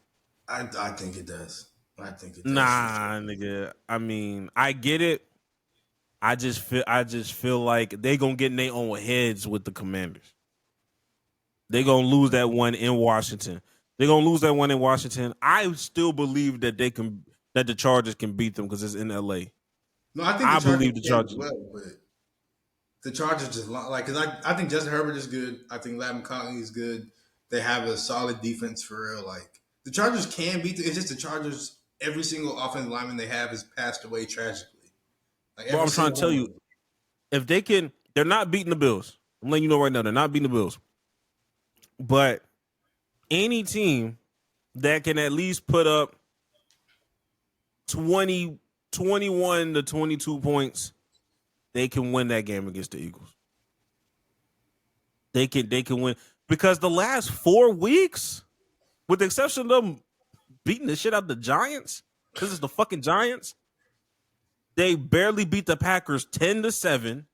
I think it does. I think it does. Nah, nigga. I mean, I get it. I just feel like they gonna get in their own heads with the Commanders. They gonna lose that one in Washington. I still believe that the Chargers can beat them because it's in LA. No, I think I believe the Chargers. Well, but the Chargers just like because I think Justin Herbert is good. I think Ladd McConkey is good. They have a solid defense for real. Like the Chargers can beat. It's just the Chargers. Every single offensive lineman they have has passed away tragically. Like Bro, I'm trying to tell you, if they can, they're not beating the Bills. I'm letting you know right now, they're not beating the Bills. But any team that can at least put up 21 to 22 points, they can win that game against the Eagles. They can win because the last 4 weeks, with the exception of them beating the shit out of the Giants, because it's the fucking Giants, they barely beat the Packers 10-7.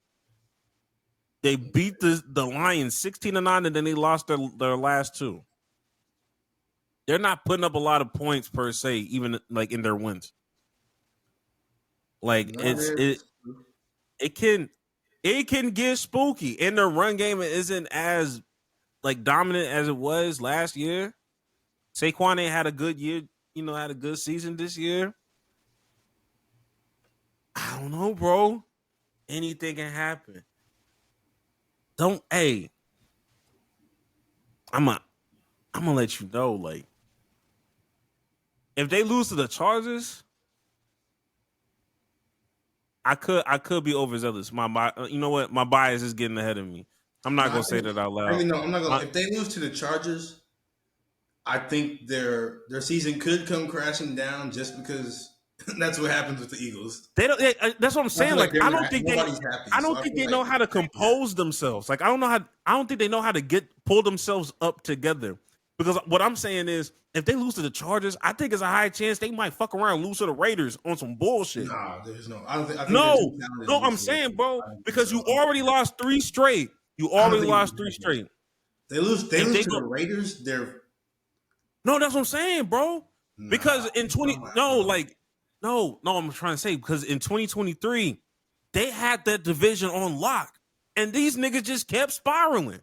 They beat the Lions 16-9, and then they lost their last 2. They're not putting up a lot of points per se, even like in their wins. Like it can get spooky, and their run game isn't as like dominant as it was last year. Saquon ain't had a good year, had a good season this year. I don't know, bro. Anything can happen. I'm gonna let you know, like, if they lose to the Chargers, I could be overzealous. You know what? My bias is getting ahead of me. I'm not gonna say that out loud. I'm not gonna. If they lose to the Chargers, I think their season could come crashing down just because that's what happens with the Eagles. They don't. That's what I'm saying. Like I don't think they know how to compose themselves. Like I don't think they know how to pull themselves up together. Because what I'm saying is, if they lose to the Chargers, I think it's a high chance they might fuck around and lose to the Raiders on some bullshit. Nah, there's no. I don't think. No. I'm saying, bro, because you already lost 3 straight. They lose to the Raiders. No, that's what I'm saying, bro. Because in I'm trying to say because in 2023 they had that division on lock, and these niggas just kept spiraling,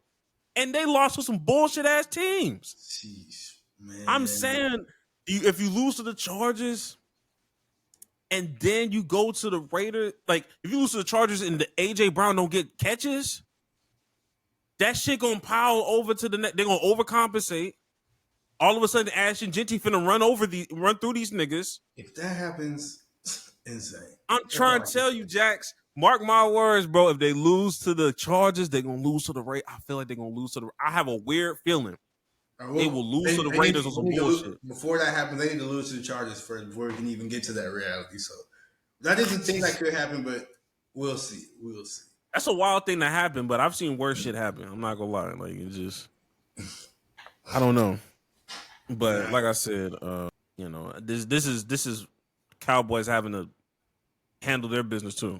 and they lost to some bullshit ass teams. Jeez, man. I'm saying if you lose to the Chargers, and then you go to the Raiders, like if you lose to the Chargers and the AJ Brown don't get catches, that shit gonna pile over to the net. They're gonna overcompensate. All of a sudden, Ashton Genty finna run through these niggas. If that happens, insane. I'm trying to tell you, Jax. Mark my words, bro. If they lose to the Chargers, they're gonna lose to the Raiders. I feel like they're gonna lose to the. I have a weird feeling they will lose to the Raiders on some bullshit. Before that happens, they need to lose to the Chargers first before we can even get to that reality. So that is a thing that could happen, but we'll see. That's a wild thing to happen, but I've seen worse shit happen. I'm not gonna lie. Like it's just, I don't know. But like I said, this is Cowboys having to handle their business too.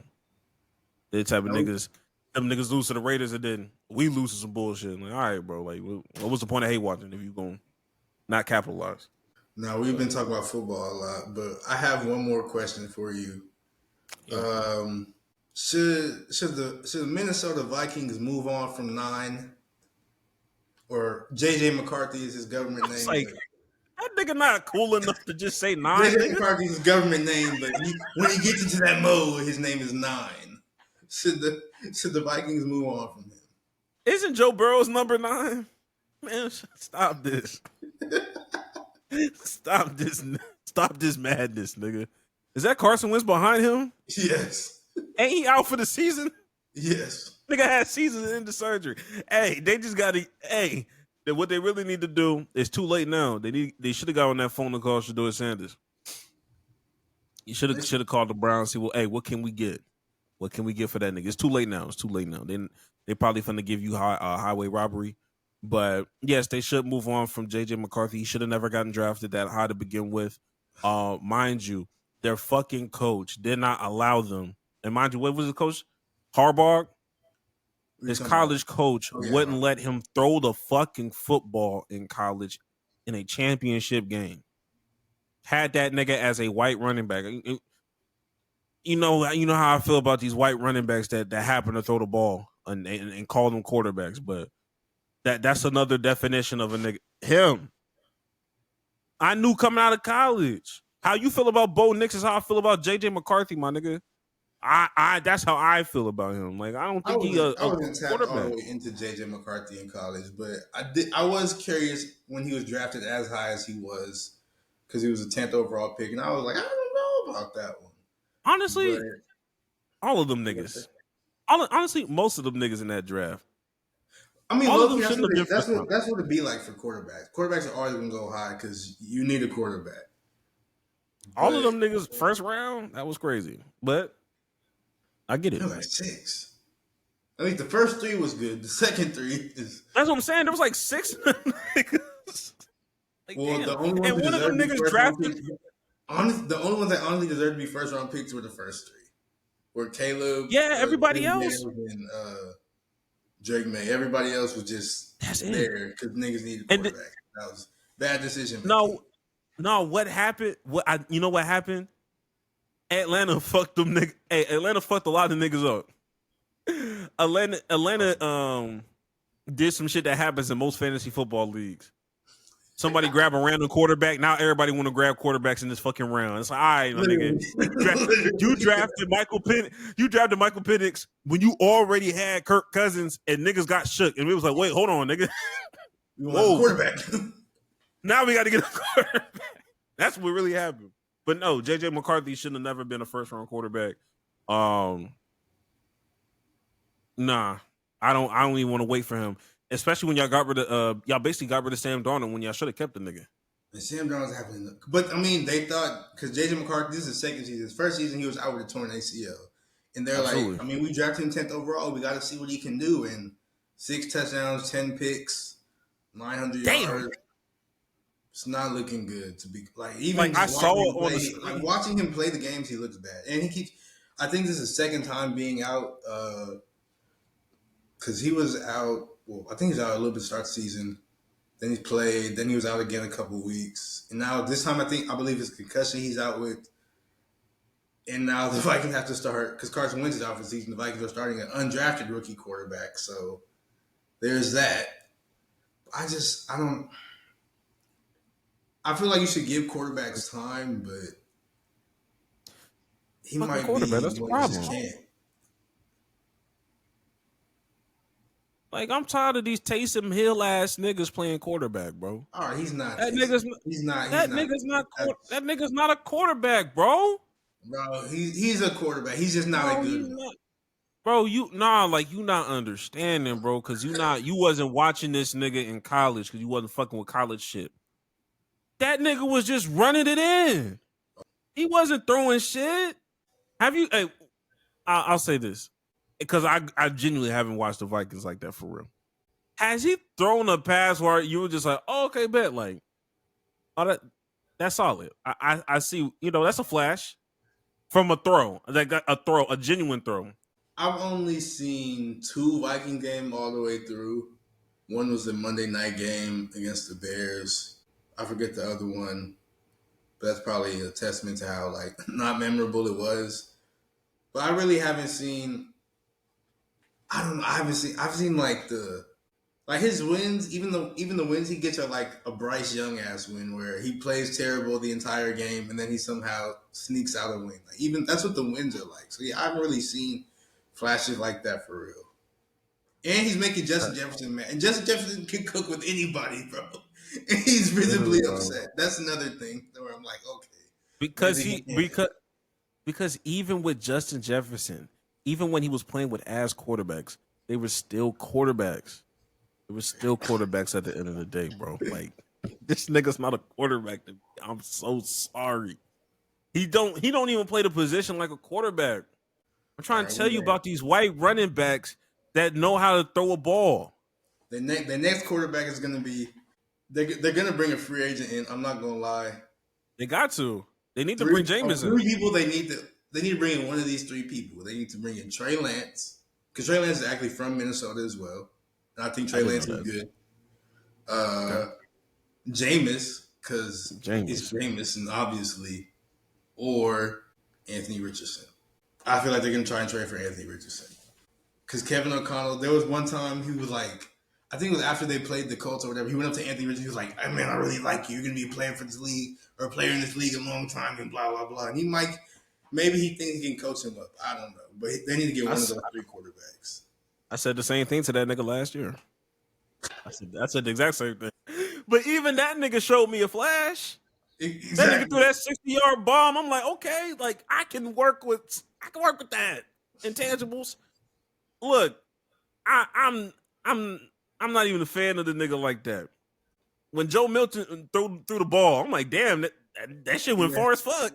They type of niggas, them niggas lose to the Raiders, and then we lose to some bullshit. Like, all right, bro. Like, what was the point of hate watching if you gonna not capitalize? Now we've been talking about football a lot, but I have one more question for you. Yeah. Should the Minnesota Vikings move on from 9? Or JJ McCarthy is his government name. Like, that nigga not cool enough to just say 9. JJ McCarthy is his government name, but when he gets into that mode, his name is 9. Should the Vikings move on from him? Isn't Joe Burrow's number 9? Man, stop this. Stop this madness, nigga. Is that Carson Wentz behind him? Yes. Ain't he out for the season? Yes. Nigga had seasons into surgery. Hey, they just got to. Hey, what they really need to do is too late now. They should have got on that phone and called Shedeur Sanders. You should have called the Browns. See, well, hey, what can we get? What can we get for that nigga? It's too late now. They probably finna give you highway robbery. But yes, they should move on from JJ McCarthy. He should have never gotten drafted that high to begin with. Mind you, their fucking coach did not allow them And mind you, what was his coach? Harbaugh. His college coach wouldn't let him throw the fucking football in college in a championship game. Had that nigga as a white running back. You know how I feel about these white running backs that happen to throw the ball and call them quarterbacks, but that's another definition of a nigga. Him. I knew coming out of college. How you feel about Bo Nix is how I feel about JJ McCarthy, my nigga. I that's how I feel about him. Like I don't think I wasn't tapped all the way into JJ McCarthy in college, but I was curious when he was drafted as high as he was because he was a 10th overall pick, and I was like, I don't know about that one. Honestly, all of them niggas. Honestly, most of them niggas in that draft. I mean, all of them shouldn't have been. That's what it'd be like for quarterbacks. Quarterbacks are always going to go high because you need a quarterback. All of them niggas first round, that was crazy, but I get it. Like 6. I think the first 3 was good. The second 3 is. That's what I'm saying. There was like 6 niggas. Like, well, the only ones and one of them niggas drafted. The only ones that honestly deserved to be first round picks were the first 3. Were Caleb. Yeah, everybody else. And Drake May. Everybody else was just there because niggas needed a quarterback. That was bad decision. No. What happened? You know what happened? Atlanta fucked them niggas. Hey, Atlanta fucked a lot of niggas up. Atlanta did some shit that happens in most fantasy football leagues. Somebody grab a random quarterback. Now everybody want to grab quarterbacks in this fucking round. It's like, all right, my nigga. You drafted Michael Penix when you already had Kirk Cousins and niggas got shook. And we was like, wait, hold on, nigga. You want a quarterback. Now we got to get a quarterback. That's what really happened. But no, JJ McCarthy shouldn't have never been a first round quarterback. Nah, I don't even want to wait for him. Especially when y'all basically got rid of Sam Darnold when y'all should have kept the nigga. And Sam Darnold's happening. But I mean, they thought because JJ McCarthy, this is his second season. His first season he was out with a torn ACL. And they're like, I mean, we drafted him 10th overall. We got to see what he can do. And 6 touchdowns, 10 picks, 900 yards. It's not looking good to be like even like I saw it on the like watching him play the games, he looks bad. And he keeps I think this is his second time being out because he was out. Well, I think he's out a little bit to start the season. Then he played. Then he was out again a couple weeks. And now this time I believe his concussion he's out with. And now the Vikings have to start because Carson Wentz is out for the season. The Vikings are starting an undrafted rookie quarterback. So there's that. I feel like you should give quarterbacks time, but he might be quarterback. That's the problem. Like I'm tired of these Taysom Hill ass niggas playing quarterback, bro. All right, he's not. That nigga's not a quarterback, bro. Bro, he's a quarterback. He's just not a good. Bro, you not understanding, bro, because you wasn't watching this nigga in college because you wasn't fucking with college shit. That nigga was just running it in. He wasn't throwing shit. Have you? Hey, I'll say this because I genuinely haven't watched the Vikings like that for real. Has he thrown a pass where you were just like, oh, okay, bet, like, oh, that's solid. I see. You know, that's a flash from a throw, like a genuine throw. I've only seen 2 Viking games all the way through. One was the Monday night game against the Bears. I forget the other one, but that's probably a testament to how like not memorable it was. But I really haven't seen. I don't know. I've seen like his wins. Even the wins he gets are like a Bryce Young ass win where he plays terrible the entire game and then he somehow sneaks out a win. Like even that's what the wins are like. So yeah, I haven't really seen flashes like that for real. And he's making Justin Jefferson mad. And Justin Jefferson can cook with anybody, bro. And he's visibly upset. That's another thing where I'm like, okay. Because even with Justin Jefferson, even when he was playing with ass quarterbacks, they were still quarterbacks. They were still quarterbacks at the end of the day, bro. Like this nigga's not a quarterback. I'm so sorry. He don't even play the position like a quarterback. I'm trying to tell you about these white running backs that know how to throw a ball. The next quarterback is going to be. They're going to bring a free agent in. I'm not going to lie. They got to. They need to bring Jameis in. 3 people they need to. they need to bring in one of these three people. They need to bring in Trey Lance, because Trey Lance is actually from Minnesota as well, and I think Trey Lance is good. Okay. Jameis, because it's James. Jameis, and obviously, or Anthony Richardson. I feel like they're gonna try and trade for Anthony Richardson. Because Kevin O'Connell, there was one time he was like, I think it was after they played the Colts or whatever. He went up to Anthony Richardson. He was like, "Hey, man, I really like you. You're gonna be playing for this league or a player in this league a long time," and blah blah blah. And maybe he thinks he can coach him up. I don't know, but they need to get one of those three quarterbacks. I said the same thing to that nigga last year. I said the exact same thing. But even that nigga showed me a flash. Exactly. That nigga threw that 60-yard bomb. I'm like, okay, like I can work with that. Intangibles. Look, I'm not even a fan of the nigga like that. When Joe Milton threw the ball, I'm like, damn, that shit went far as fuck.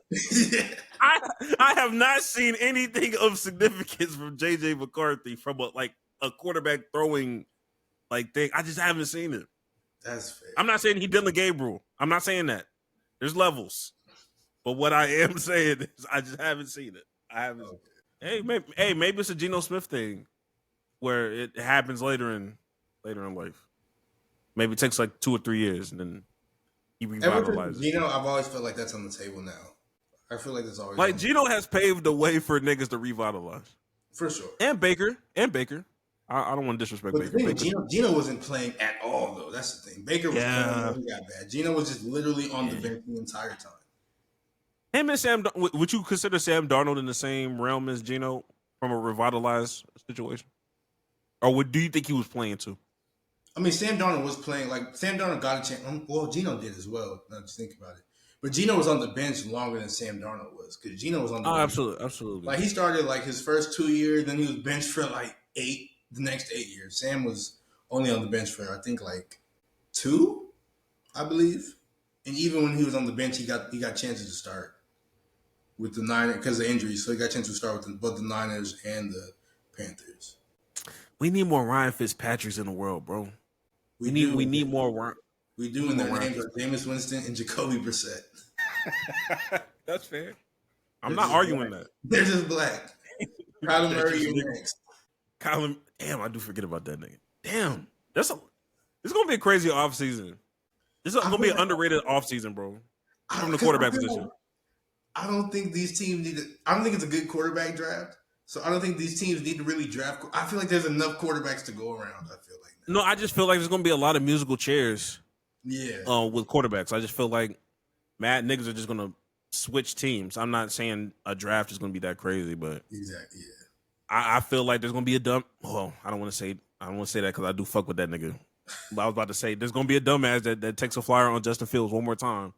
I have not seen anything of significance from JJ McCarthy from a quarterback throwing like thing. I just haven't seen it. That's fair. I'm not saying he Dylan Gabriel. I'm not saying that. There's levels. But what I am saying is I just haven't seen it. I haven't. Okay. Maybe it's a Geno Smith thing where it happens later in life. Maybe it takes like 2 or 3 years and then he revitalizes. Geno, I've always felt like that's on the table now. I feel like that's always like Geno has paved the way for niggas to revitalize. For sure. And Baker. I don't want to disrespect Baker. Baker. Geno wasn't playing at all, though. That's the thing. Baker was playing when he got bad. Geno was just literally on the bench the entire time. Him and Sam, would you consider Sam Darnold in the same realm as Geno from a revitalized situation? Or do you think he was playing too? I mean, Sam Darnold was playing. Like, Sam Darnold got a chance. Well, Geno did as well, now just think about it. But Geno was on the bench longer than Sam Darnold was, because Geno was on the bench. Absolutely. Like, he started, like, his first 2 years, then he was benched for, like, the next 8 years. Sam was only on the bench for, I think, like, 2, I believe. And even when he was on the bench, he got chances to start with the Niners because of injuries. So he got chances to start with both the Niners and the Panthers. We need more Ryan Fitzpatricks in the world, bro. We need more Ryan. We do, and their names are Jameis Winston and Jacoby Brissett. That's fair. I'm not arguing that. They're just black. Kyler Murray, you're next. Damn, I do forget about that nigga. Damn, it's gonna be a crazy offseason. This is gonna be an underrated offseason, bro. From the quarterback position. I don't think these teams I don't think it's a good quarterback draft. So I don't think these teams need to really draft. I feel like there's enough quarterbacks to go around. I feel like now. No, I just feel like there's gonna be a lot of musical chairs. Yeah. With quarterbacks, I just feel like mad niggas are just gonna switch teams. I'm not saying a draft is gonna be that crazy, but exactly. Yeah. I feel like there's gonna be a dumb. Well, I don't want to say that because I do fuck with that nigga. But I was about to say there's gonna be a dumbass that takes a flyer on Justin Fields one more time.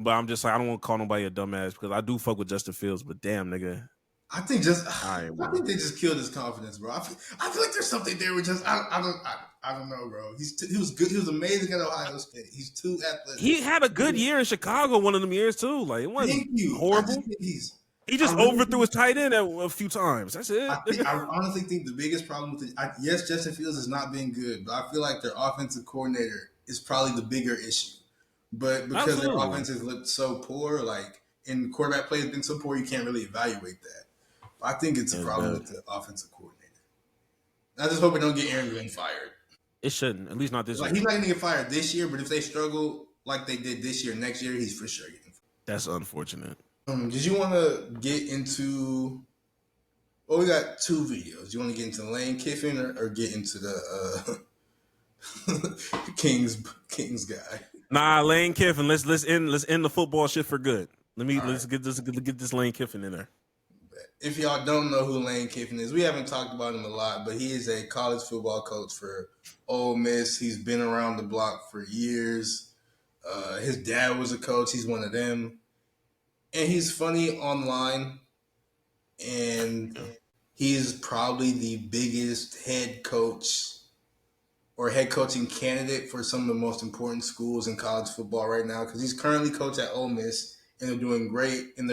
But I'm just like, I don't want to call nobody a dumbass because I do fuck with Justin Fields. But damn, nigga. I think they just killed his confidence, bro. I feel like there's something there with just I don't know, bro. He was good. He was amazing at Ohio State. He's too athletic. He had a good year in Chicago one of them years too. Like it wasn't horrible. He just overthrew his tight end a few times. That's it. I honestly think the biggest problem with yes, Justin Fields has not been good, but I feel like their offensive coordinator is probably the bigger issue. But because their offense has looked so poor, like and quarterback play has been so poor, you can't really evaluate that. I think it's a problem with the offensive coordinator. I just hope it don't get Aaron Glenn fired. It shouldn't, at least not this year. He's not going to get fired this year, but if they struggle like they did this year, next year, he's for sure getting fired. That's unfortunate. Did you want to get into? Well, we got 2 videos. You want to get into Lane Kiffin or get into the Kings guy? Nah, Lane Kiffin. Let's end the football shit for good. Let's get this Lane Kiffin in there. If y'all don't know who Lane Kiffin is, we haven't talked about him a lot, but he is a college football coach for Ole Miss. He's been around the block for years. His dad was a coach. He's one of them. And he's funny online. And he's probably the biggest head coach or head coaching candidate for some of the most important schools in college football right now because he's currently coach at Ole Miss, and they're doing great. And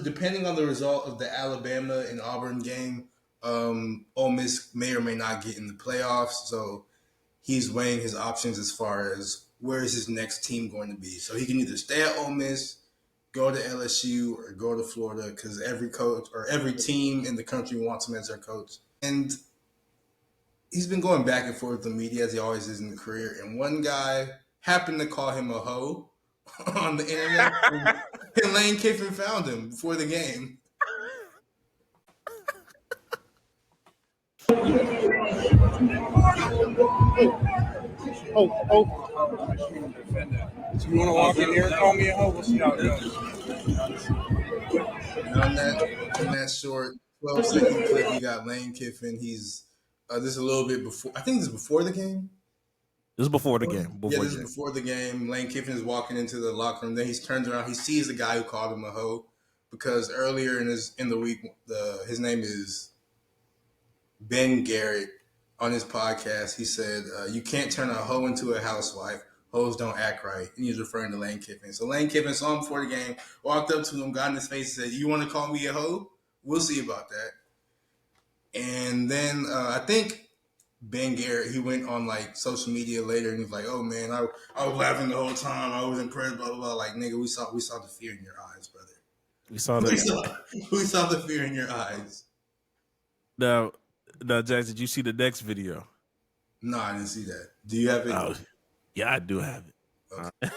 depending on the result of the Alabama and Auburn game, Ole Miss may or may not get in the playoffs. So he's weighing his options as far as where is his next team going to be. So he can either stay at Ole Miss go to LSU or go to Florida because every coach or every team in the country wants him as their coach. And he's been going back and forth with the media as he always is in the career. And one guy happened to call him a hoe on the internet, and Lane Kiffin found him before the game. So you want to walk in here and call me a hoe? We'll see how it goes. And on that short 12-second clip, you got Lane Kiffin. He's this is a little bit before. I think this is before the game. This is before the game. This is before the game. Lane Kiffin is walking into the locker room. Then he turns around. He sees the guy who called him a hoe because earlier in the week, his name is Ben Garrett. On his podcast, he said, "You can't turn a hoe into a housewife. Hoes don't act right." And he's referring to Lane Kiffin. So Lane Kiffin saw him before the game, walked up to him, got in his face, and said, "You want to call me a hoe? We'll see about that." And then I think Ben Garrett, he went on like social media later and he's like, "Oh man, I was laughing the whole time. I was impressed, blah blah blah." Like, nigga, we saw the fear in your eyes, brother. We saw that. We saw the fear in your eyes. Now, Jax, did you see the next video? No, I didn't see that. Do you have it? Oh, yeah, I do have it. Okay.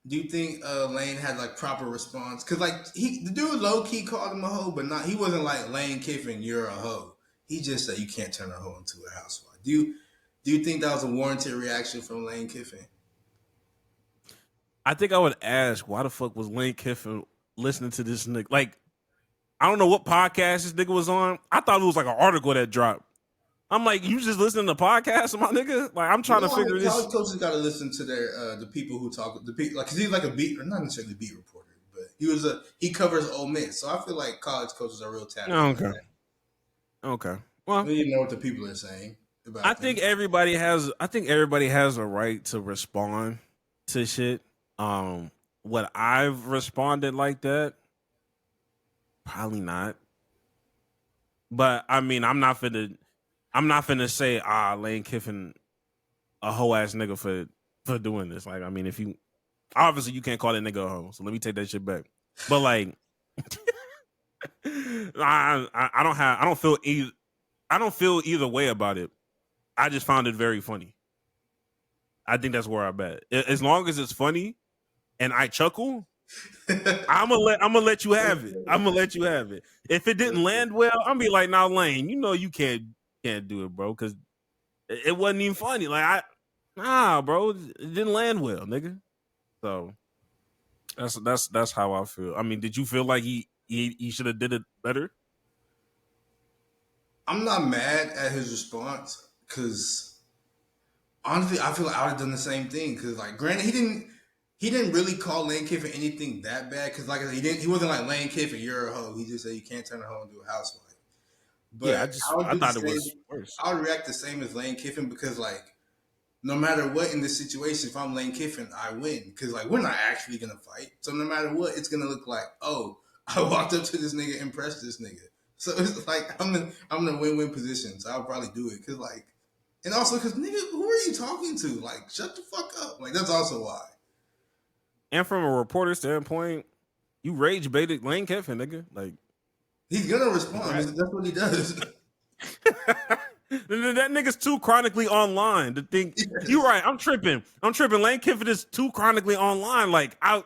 Do you think Lane had like proper response? Because like the dude low key called him a hoe, but he wasn't like Lane Kiffin, you're a hoe. He just said you can't turn a hoe into a housewife. Do you think that was a warranted reaction from Lane Kiffin? I think I would ask, why the fuck was Lane Kiffin listening to this nigga? Like, I don't know what podcast this nigga was on. I thought it was like an article that dropped. I'm like, you just listening to podcasts, my nigga? Like, I'm trying to figure this. College coaches got to listen to their the people who talk. The people, like, cause he's like a beat, or not necessarily a beat reporter, but he covers Ole Miss. So I feel like college coaches are real talented. Okay. Well, you know what the people are saying about. I think everybody has a right to respond to shit. Would I've responded like that? Probably not. But I mean, I'm not finna say, Lane Kiffin a hoe ass nigga for doing this. Like, I mean, if you obviously you can't call that nigga a hoe, so let me take that shit back. But like, I don't feel either way about it. I just found it very funny. I think that's where I'm at. As long as it's funny and I chuckle, I'm gonna let you have it. I'm gonna let you have it. If it didn't land well, I'm gonna be like, "Now, Lane, you know you can't do it, bro, because it wasn't even funny." Like, bro, it didn't land well, nigga. So that's how I feel. I mean, did you feel like he should have did it better? I'm not mad at his response because honestly, I feel like I would have done the same thing. Because like, granted, he didn't really call Lane Kiffin anything that bad. Because like I said, he wasn't like, "Lane Kiffin, you're a hoe." He just said you can't turn a hoe into a housewife. But yeah, I thought it was worse. I would react the same as Lane Kiffin because like, no matter what in this situation, if I'm Lane Kiffin, I win. Because like, we're not actually gonna fight. So no matter what, it's gonna look like, oh, I walked up to this nigga, impressed this nigga. So it's like I'm in a win-win position. So I'll probably do it because like, and also because nigga, who are you talking to? Like, shut the fuck up. Like, that's also why. And from a reporter standpoint, you rage baited Lane Kiffin, nigga. Like, he's gonna respond. Right. That's what he does. That nigga's too chronically online to think. Yes. You're right. I'm tripping. Lane Kiffin is too chronically online. Like, of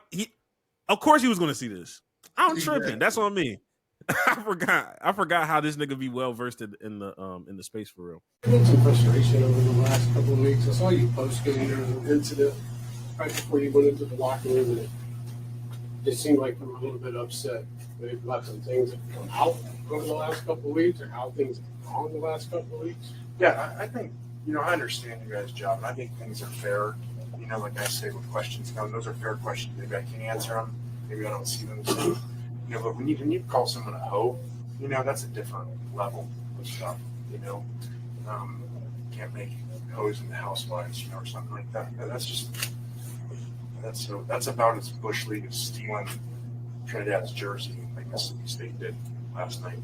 course he was gonna see this. I'm tripping. That's on me. I forgot how this nigga be well versed in the space for real. Some frustration over the last couple of weeks. I saw you post game. There was an incident right before you went into the locker room, and it seemed like you were a little bit upset. Maybe about some things that have come out over the last couple of weeks, or how things have gone the last couple of weeks. Yeah, I think I understand your guys' job, and I think things are fair. Like I say with questions, those are fair questions. Maybe I can answer them. Maybe I don't see them. But when you call someone a hoe, that's a different level of stuff. Can't make hoes into housewives, or something like that. That's about as bush league as stealing Trinidad's jersey, like Mississippi State did last night.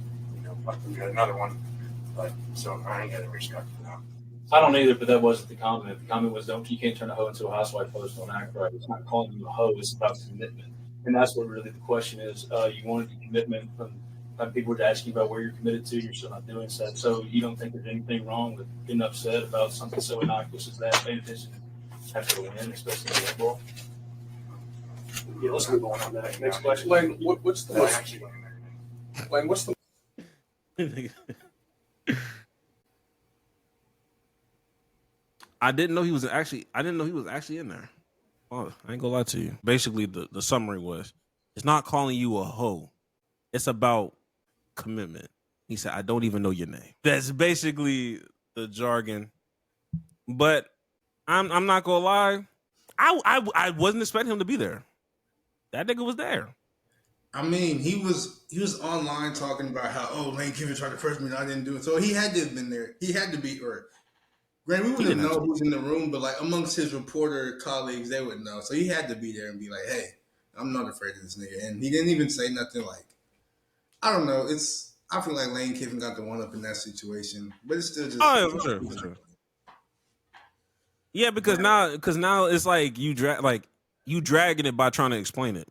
Luckily we had another one, but so I ain't got any respect for that. I don't either, but that wasn't the comment. The comment was, you can't turn a hoe into a housewife. Hoes don't act right. It's not calling you a hoe. It's about commitment. And that's what really the question is. You wanted the commitment from people were asking about where you're committed to. You're still not doing so. So you don't think there's anything wrong with getting upset about something so innocuous as that, paying attention after the win, especially in football? Yeah, let's move on that. Next question. Lane, what's the Lane, what's the I didn't know he was actually in there. Oh, I ain't gonna lie to you. Basically, the summary was, it's not calling you a hoe. It's about commitment. He said, I don't even know your name. That's basically the jargon. But I'm not gonna lie. I wasn't expecting him to be there. That nigga was there. I mean, he was online talking about how Lane Kiffin tried to press me and I didn't do it. So he had to have been there. He had to be, or granted, we wouldn't know who's in the room, but like amongst his reporter colleagues, they would know. So he had to be there and be like, hey, I'm not afraid of this nigga. And he didn't even say nothing like, I don't know. I feel like Lane Kiffin got the one up in that situation, but it's still just. Oh, yeah, for sure. Yeah, because now it's like you dragging it by trying to explain it.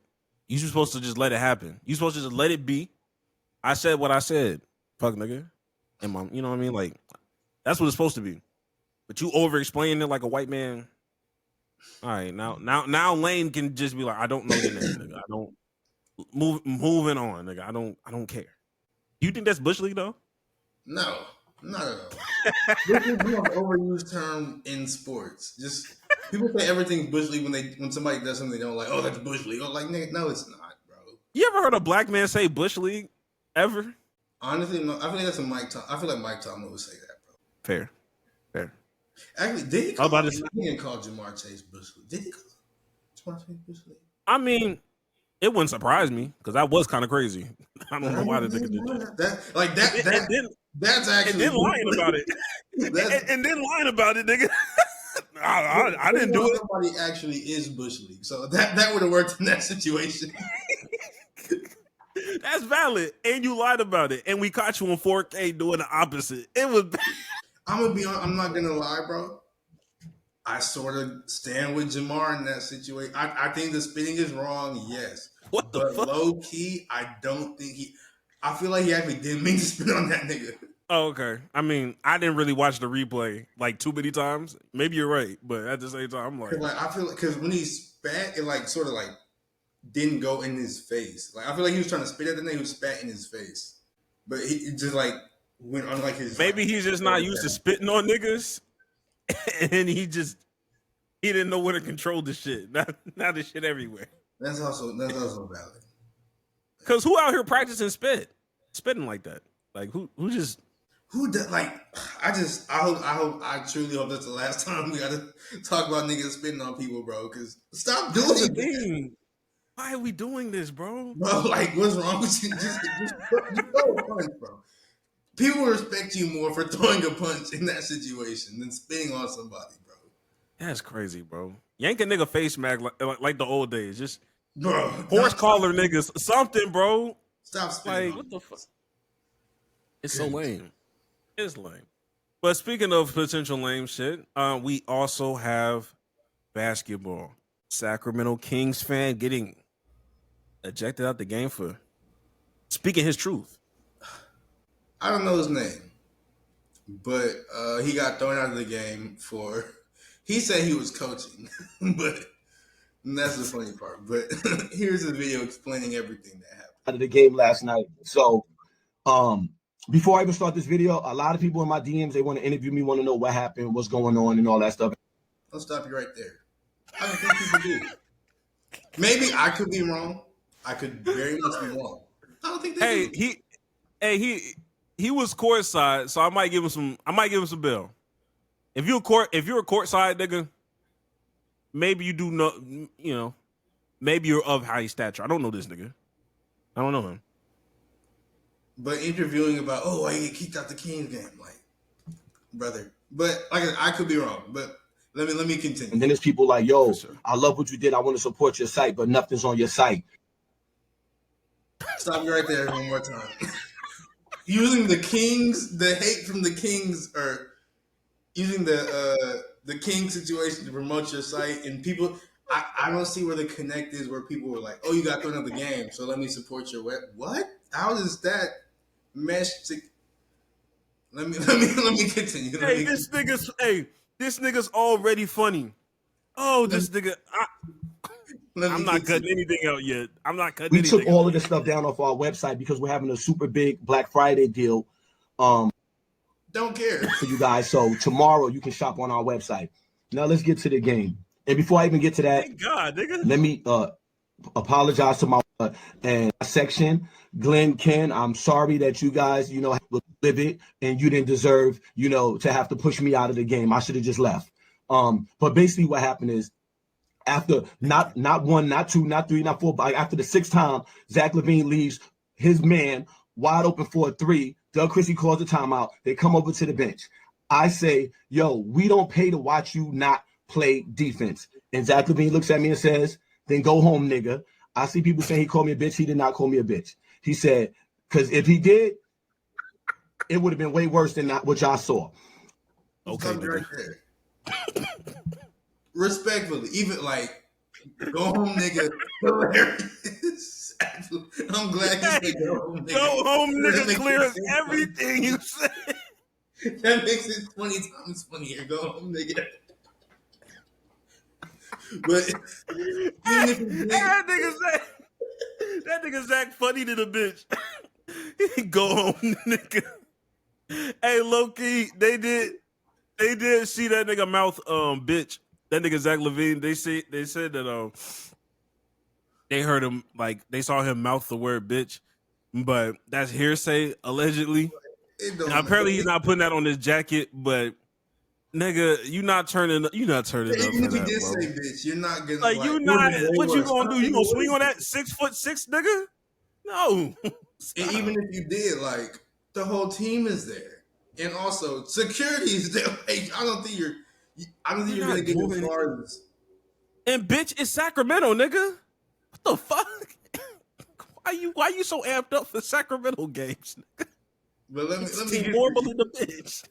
You're supposed to just let it happen. You're supposed to just let it be. I said what I said. Fuck nigga. And mom, you know what I mean? Like, that's what it's supposed to be. But you over explaining it like a white man. All right, now Lane can just be like, I don't know your name, nigga. I don't moving on, nigga. I don't care. You think that's Bush League though? No, not at all. This is an overused term in sports. Just people say everything's Bush League when somebody does something they don't like. Oh, that's Bush League. Oh, like nigga, no, it's not, bro. You ever heard a black man say Bush League ever? Honestly, no. I feel like that's a Mike. I feel like Mike Tomlin would say that, bro. Fair. Actually, did he call? He didn't call Jamar Chase Bush League. Did he call Jamar Chase Bush League? I mean, it wouldn't surprise me because that was kind of crazy. I don't know why the nigga did that. That's actually. And then lying about it. and then lying about it, nigga. I didn't do it. Somebody actually is Bush League, so that would have worked in that situation. That's valid, and you lied about it, and we caught you on 4K doing the opposite. It was. I'm gonna be honest. I'm not gonna lie, bro. I sort of stand with Jamar in that situation. I think the spitting is wrong, yes. What the fuck? Low key, I don't think I feel like he actually didn't mean to spit on that nigga. Oh, okay. I mean, I didn't really watch the replay like too many times. Maybe you're right, but at the same time, I'm like I feel like because when he spat, it like sort of like didn't go in his face. Like I feel like he was trying to spit at the nigga who spat in his face, but he just like went on like his. Maybe he's just not used to spitting on niggas, and he didn't know where to control the shit. Now the shit everywhere. That's also valid. Cause who out here practicing spitting like that? Like who does, like I truly hope that's the last time we gotta talk about niggas spitting on people, bro. Cause stop doing it. Why are we doing this, bro? Bro, like what's wrong with you? Just throw a punch, bro. People respect you more for throwing a punch in that situation than spitting on somebody, bro. That's crazy, bro. Yank a nigga face mag like the old days. Just bro, horse collar niggas, something, bro. Stop spitting. Like what the fuck? It's so lame. It's lame. But speaking of potential lame shit, we also have basketball. Sacramento Kings fan getting ejected out the game for speaking his truth. I don't know his name, but he got thrown out of the game for. He said he was coaching, but that's the funny part. But here's a video explaining everything that happened. Out of the game last night. So, before I even start this video, a lot of people in my DMs, they want to interview me, want to know what happened, what's going on, and all that stuff. I'll stop you right there. I don't think people do. Maybe I could be wrong. I could very much be wrong. I don't think they do. He was courtside, so I might give him some bill. If you're a courtside nigga, maybe you do know, maybe you're of high stature. I don't know this nigga. I don't know him. But interviewing about, why you get kicked out the Kings game, like, brother. But like I could be wrong. But let me continue. And then there's people like, yo, I love what you did. I want to support your site, but nothing's on your site. Stop you right there one more time. Using the Kings, the hate from the Kings, or using the King situation to promote your site, and people, I don't see where the connect is where people were like, oh, you got to throw another game, so let me support your web. What? How does that mesh to let me continue. This nigga's already funny. Oh, this nigga. I'm not cutting anything out yet. I'm not cutting We anything took all out of this stuff down off our website because we're having a super big Black Friday deal. Don't care for you guys. So tomorrow you can shop on our website. Now let's get to the game. And before I even get to that, Thank God, nigga. let me apologize to my and section, Glenn, Ken. I'm sorry that you guys, live it and you didn't deserve, to have to push me out of the game. I should have just left. But basically what happened is after not one, not two, not three, not four, but after the sixth time, Zach LaVine leaves his man wide open for a three. Doug Christie calls the timeout. They come over to the bench. I say, yo, we don't pay to watch you not play defense. And Zach LaVine looks at me and says, then go home, nigga. I see people saying he called me a bitch. He did not call me a bitch. He said, because if he did, it would have been way worse than what y'all saw. Okay, right there. Respectfully, even like, go home, nigga. Hilarious. I'm glad you said go home, nigga. Go home, nigga clears everything you said. That makes it 20 times funnier. Go home, nigga. But that nigga Zach funny to the bitch. Go home, nigga. Hey, low key, they did see that nigga mouth bitch. That nigga Zach LaVine. They said that they heard him, like, they saw him mouth the word bitch, but that's hearsay allegedly. Now, apparently he's not putting that on his jacket, but nigga, you not turning up. Even for if that, you did bro. say bitch, you're not gonna like you not. What you gonna do? You gonna swing on that 6'6" nigga? No. And even if you did, like, the whole team is there, and also security is there. Like, I don't think you're gonna get as far as. And bitch, it's Sacramento, nigga. What the fuck? Why you so amped up for Sacramento games? But let me get more than the bitch.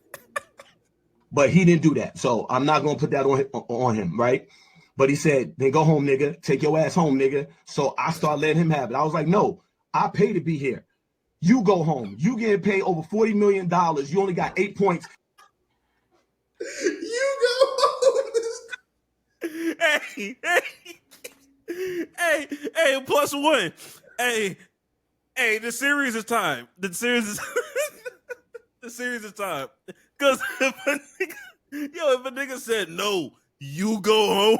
But he didn't do that, so I'm not gonna put that on him, right? But he said, "Then go home, nigga. Take your ass home, nigga." So I started letting him have it. I was like, "No, I pay to be here. You go home. You getting paid over $40 million. You only got 8 points. You go home." Hey, +1. Hey, the series is time. The series is time. Because if a nigga said no, you go home.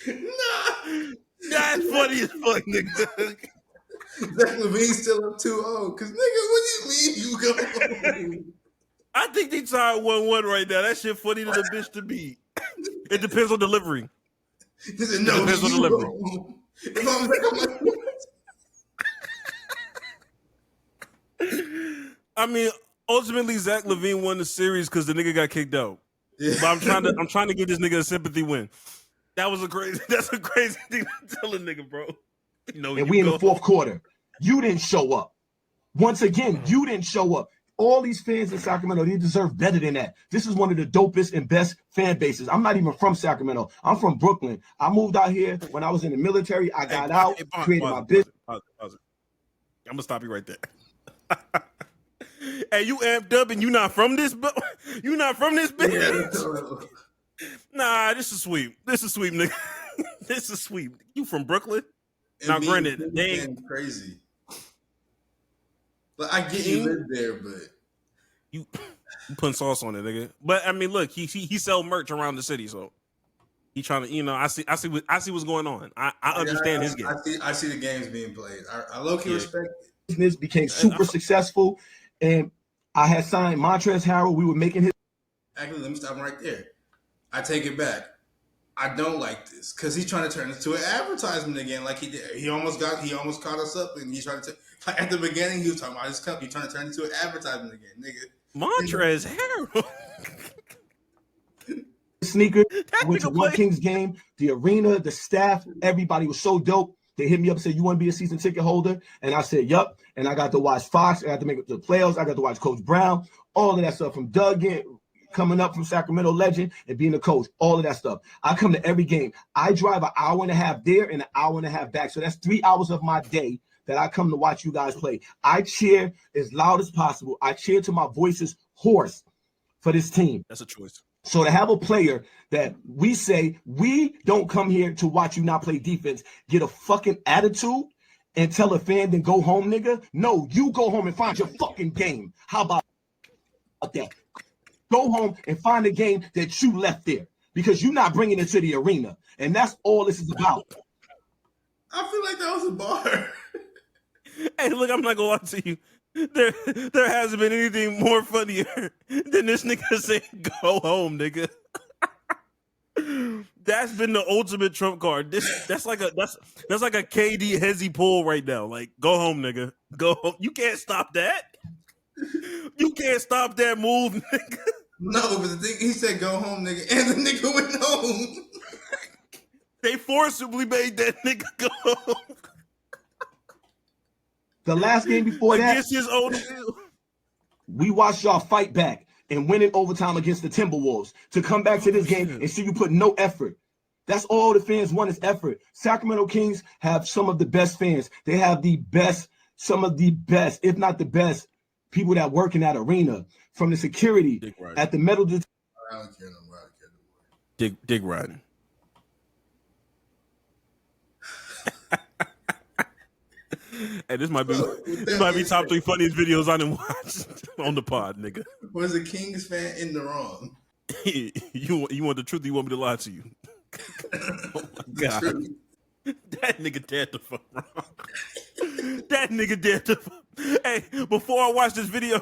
Nah. That's funny as fuck, nigga. Zach LaVine's still up 2-0. Because, nigga, what do you mean you go home? I think they tied 1-1 right now. That shit funny to the bitch to me. It depends on delivery. He said, no, depends on delivery. If I'm like, I mean, ultimately, Zach LaVine won the series because the nigga got kicked out. Yeah. But I'm trying to give this nigga a sympathy win. That's a crazy thing to tell a nigga, bro. And we in the fourth quarter. You didn't show up. Once again, you didn't show up. All these fans in Sacramento, they deserve better than that. This is one of the dopest and best fan bases. I'm not even from Sacramento. I'm from Brooklyn. I moved out here when I was in the military. I got out, created my business. Pause it. I'm gonna stop you right there. Hey, you amped up and you not from this? You not from this bitch? Nah, this is sweep. This is sweep, nigga. This is sweep. You from Brooklyn? Now, granted, they ain't crazy. But I get you live there, but you putting sauce on it, nigga. But I mean, look, he sell merch around the city, so he trying to, I see what's going on. I understand his game. I see the games being played. I low-key respect it. Business became super successful, and I had signed Montrezl Harrell. We were making his. Actually, let me stop right there. I take it back. I don't like this because he's trying to turn this to an advertisement again, like he did. He almost caught us up, and he's trying to. Like at the beginning, he was talking about his company, trying to turn it into an advertisement again, nigga. Montrezl Harrell. Sneaker. I went to one Kings game. The arena, the staff, everybody was so dope. They hit me up and said, "You want to be a season ticket holder?" And I said, "Yup." And I got to watch Fox. I got to make it to the playoffs. I got to watch Coach Brown. All of that stuff from Doug in. coming up from Sacramento legend and being a coach, all of that stuff. I come to every game. I drive an hour and a half there and an hour and a half back. So that's 3 hours of my day that I come to watch you guys play. I cheer as loud as possible. I cheer till my voice is hoarse for this team. That's a choice. So to have a player that we say, we don't come here to watch you not play defense, get a fucking attitude and tell a fan, then go home, nigga. No, you go home and find your fucking game. How about that? Go home and find a game that you left there because you're not bringing it to the arena. And that's all this is about. I feel like that was a bar. Hey, look, I'm not gonna lie to you. There hasn't been anything more funnier than this nigga saying go home, nigga. That's been the ultimate trump card. That's like a KD Hezzy pull right now. Like, go home, nigga. Go home. You can't stop that. You can't stop that move, nigga. No, but the thing, he said go home, nigga, and the nigga went home. They forcibly made that nigga go home. The last game before that, against his own will. We watched y'all fight back and win in overtime against the Timberwolves to come back to this game and see you put no effort. That's all the fans want is effort. Sacramento Kings have some of the best fans. They have the best, some of the best, if not the best, people that work in that arena. From the security at the metal. I don't care no more. Dick riding. Hey, this might be top 3 funniest videos I done watched on the pod, nigga. Was a Kings fan in the wrong? You want the truth? Or you want me to lie to you? Oh my god, that nigga dead the fuck wrong. That nigga dead the fuck. Hey, before I watched this video,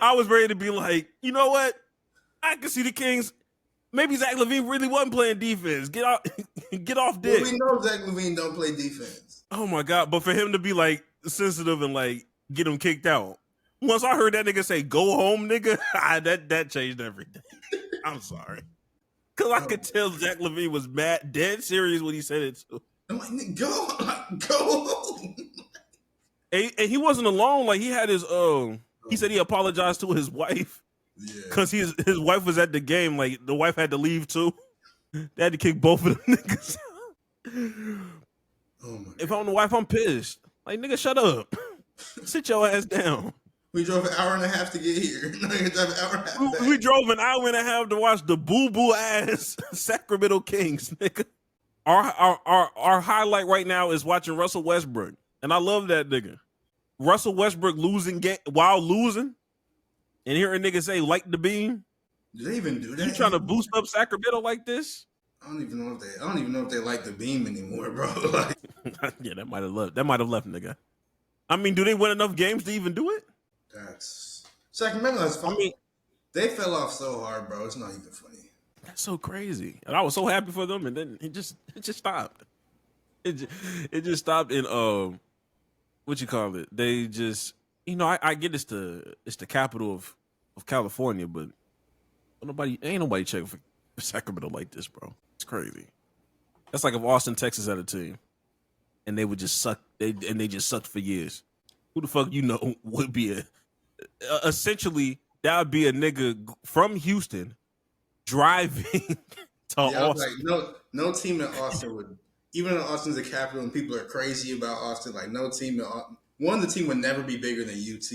I was ready to be like, you know what? I can see the Kings. Maybe Zach LaVine really wasn't playing defense. Get off dick. Well, we know Zach LaVine don't play defense. Oh my god! But for him to be like sensitive and like get him kicked out. Once I heard that nigga say "go home, nigga," that changed everything. I'm sorry, cause I could tell Zach LaVine was mad, dead serious when he said it too. I'm like, go home. And he wasn't alone. Like he had his he said he apologized to his wife. Yeah. Cause his wife was at the game. Like the wife had to leave too. They had to kick both of them niggas. Oh my if I'm the wife, I'm pissed. Like nigga, shut up. Sit your ass down. We drove an hour and a half to get here. We drove an hour and a half to watch the boo-boo ass Sacramento Kings, nigga. Our highlight right now is watching Russell Westbrook. And I love that nigga. Russell Westbrook while losing. And hearing niggas say like the beam. Do they even do that? You trying to boost up Sacramento like this? I don't even know if they like the beam anymore, bro. Like, yeah, that might have left, nigga. I mean, do they win enough games to even do it? That's Sacramento. That's funny. I mean, they fell off so hard, bro. It's not even funny. That's so crazy, and I was so happy for them, and then it just stopped. It just stopped in what you call it? They just I get it's the capital of California, but ain't nobody checking for Sacramento like this, bro. It's crazy. That's like if Austin, Texas had a team, and they would just suck. They just sucked for years. Who the fuck would be essentially that would be a nigga from Houston driving to Austin. Like, no team in Austin would, even though Austin's the capital and people are crazy about Austin, like no team the team would never be bigger than UT.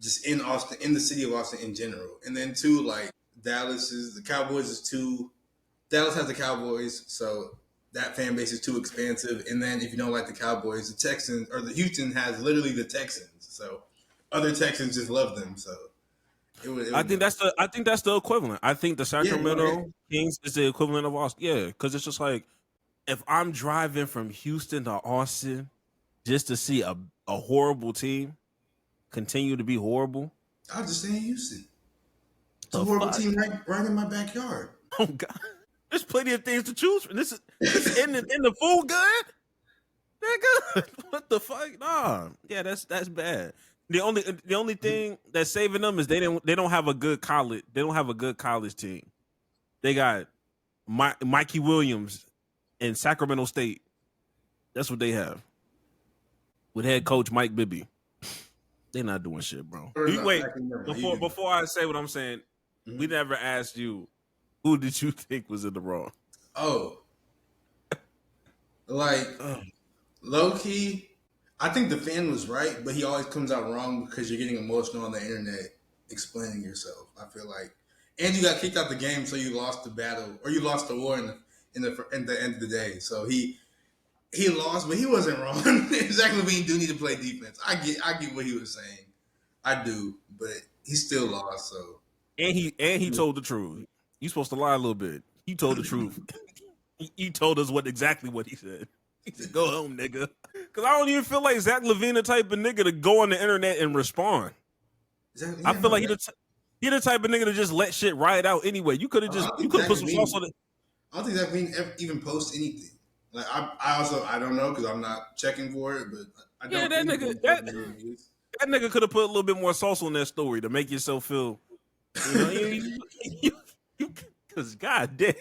Just in Austin, in the city of Austin in general. And then two, like the Cowboys is too, Dallas has the Cowboys, so that fan base is too expansive. And then if you don't like the Cowboys, the Texans, or the Houston has literally the Texans. So other Texans just love them. So I think that's the equivalent. I think the Sacramento Kings is the equivalent of Austin. Yeah, because it's just like if I'm driving from Houston to Austin just to see a horrible team continue to be horrible, I'll just stay in Houston. It's a horrible team right in my backyard. Oh God. There's plenty of things to choose from. This is in the full good. They're good. What the fuck? Nah. Yeah, that's bad. The only thing that's saving them is they don't have a good college. They don't have a good college team. They got Mikey Williams and Sacramento State. That's what they have. With head coach Mike Bibby. They're not doing shit, bro. Wait, before I say what I'm saying, we never asked you who did you think was in the wrong. Oh, like low key, I think the fan was right, but he always comes out wrong because you're getting emotional on the internet explaining yourself. I feel like, and you got kicked out the game, so you lost the battle or you lost the war in the end of the day. So he lost, but he wasn't wrong. Zach LaVine do need to play defense. I get what he was saying. I do, but he still lost. So And he told the truth. You supposed to lie a little bit. He told the truth. He told us exactly what he said. He said, "Go home, nigga." Because I don't even feel like Zach LaVine the type of nigga to go on the internet and respond. I feel like he the type of nigga to just let shit ride out anyway. You could have put some sauce on it. I don't think Zach LaVine even posts anything. Like I don't know because I'm not checking for it, but I don't. That nigga could have put a little bit more sauce on that story to make yourself feel, because goddamn,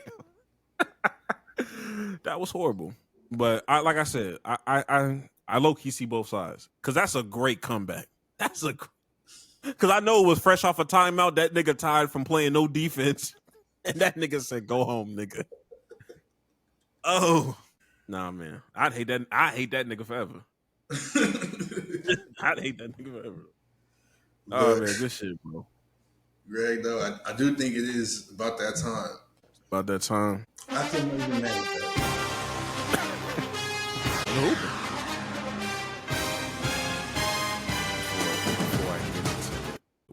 that was horrible. But like I said, I low key see both sides because that's a great comeback. Because I know it was fresh off a timeout. That nigga tired from playing no defense, and that nigga said, "Go home, nigga." Oh, nah, man, I'd hate that. I hate that nigga forever. I'd hate that nigga forever. Oh man, good shit, bro. Greg, though, I do think it is about that time. About that time. I feel not even mad with that.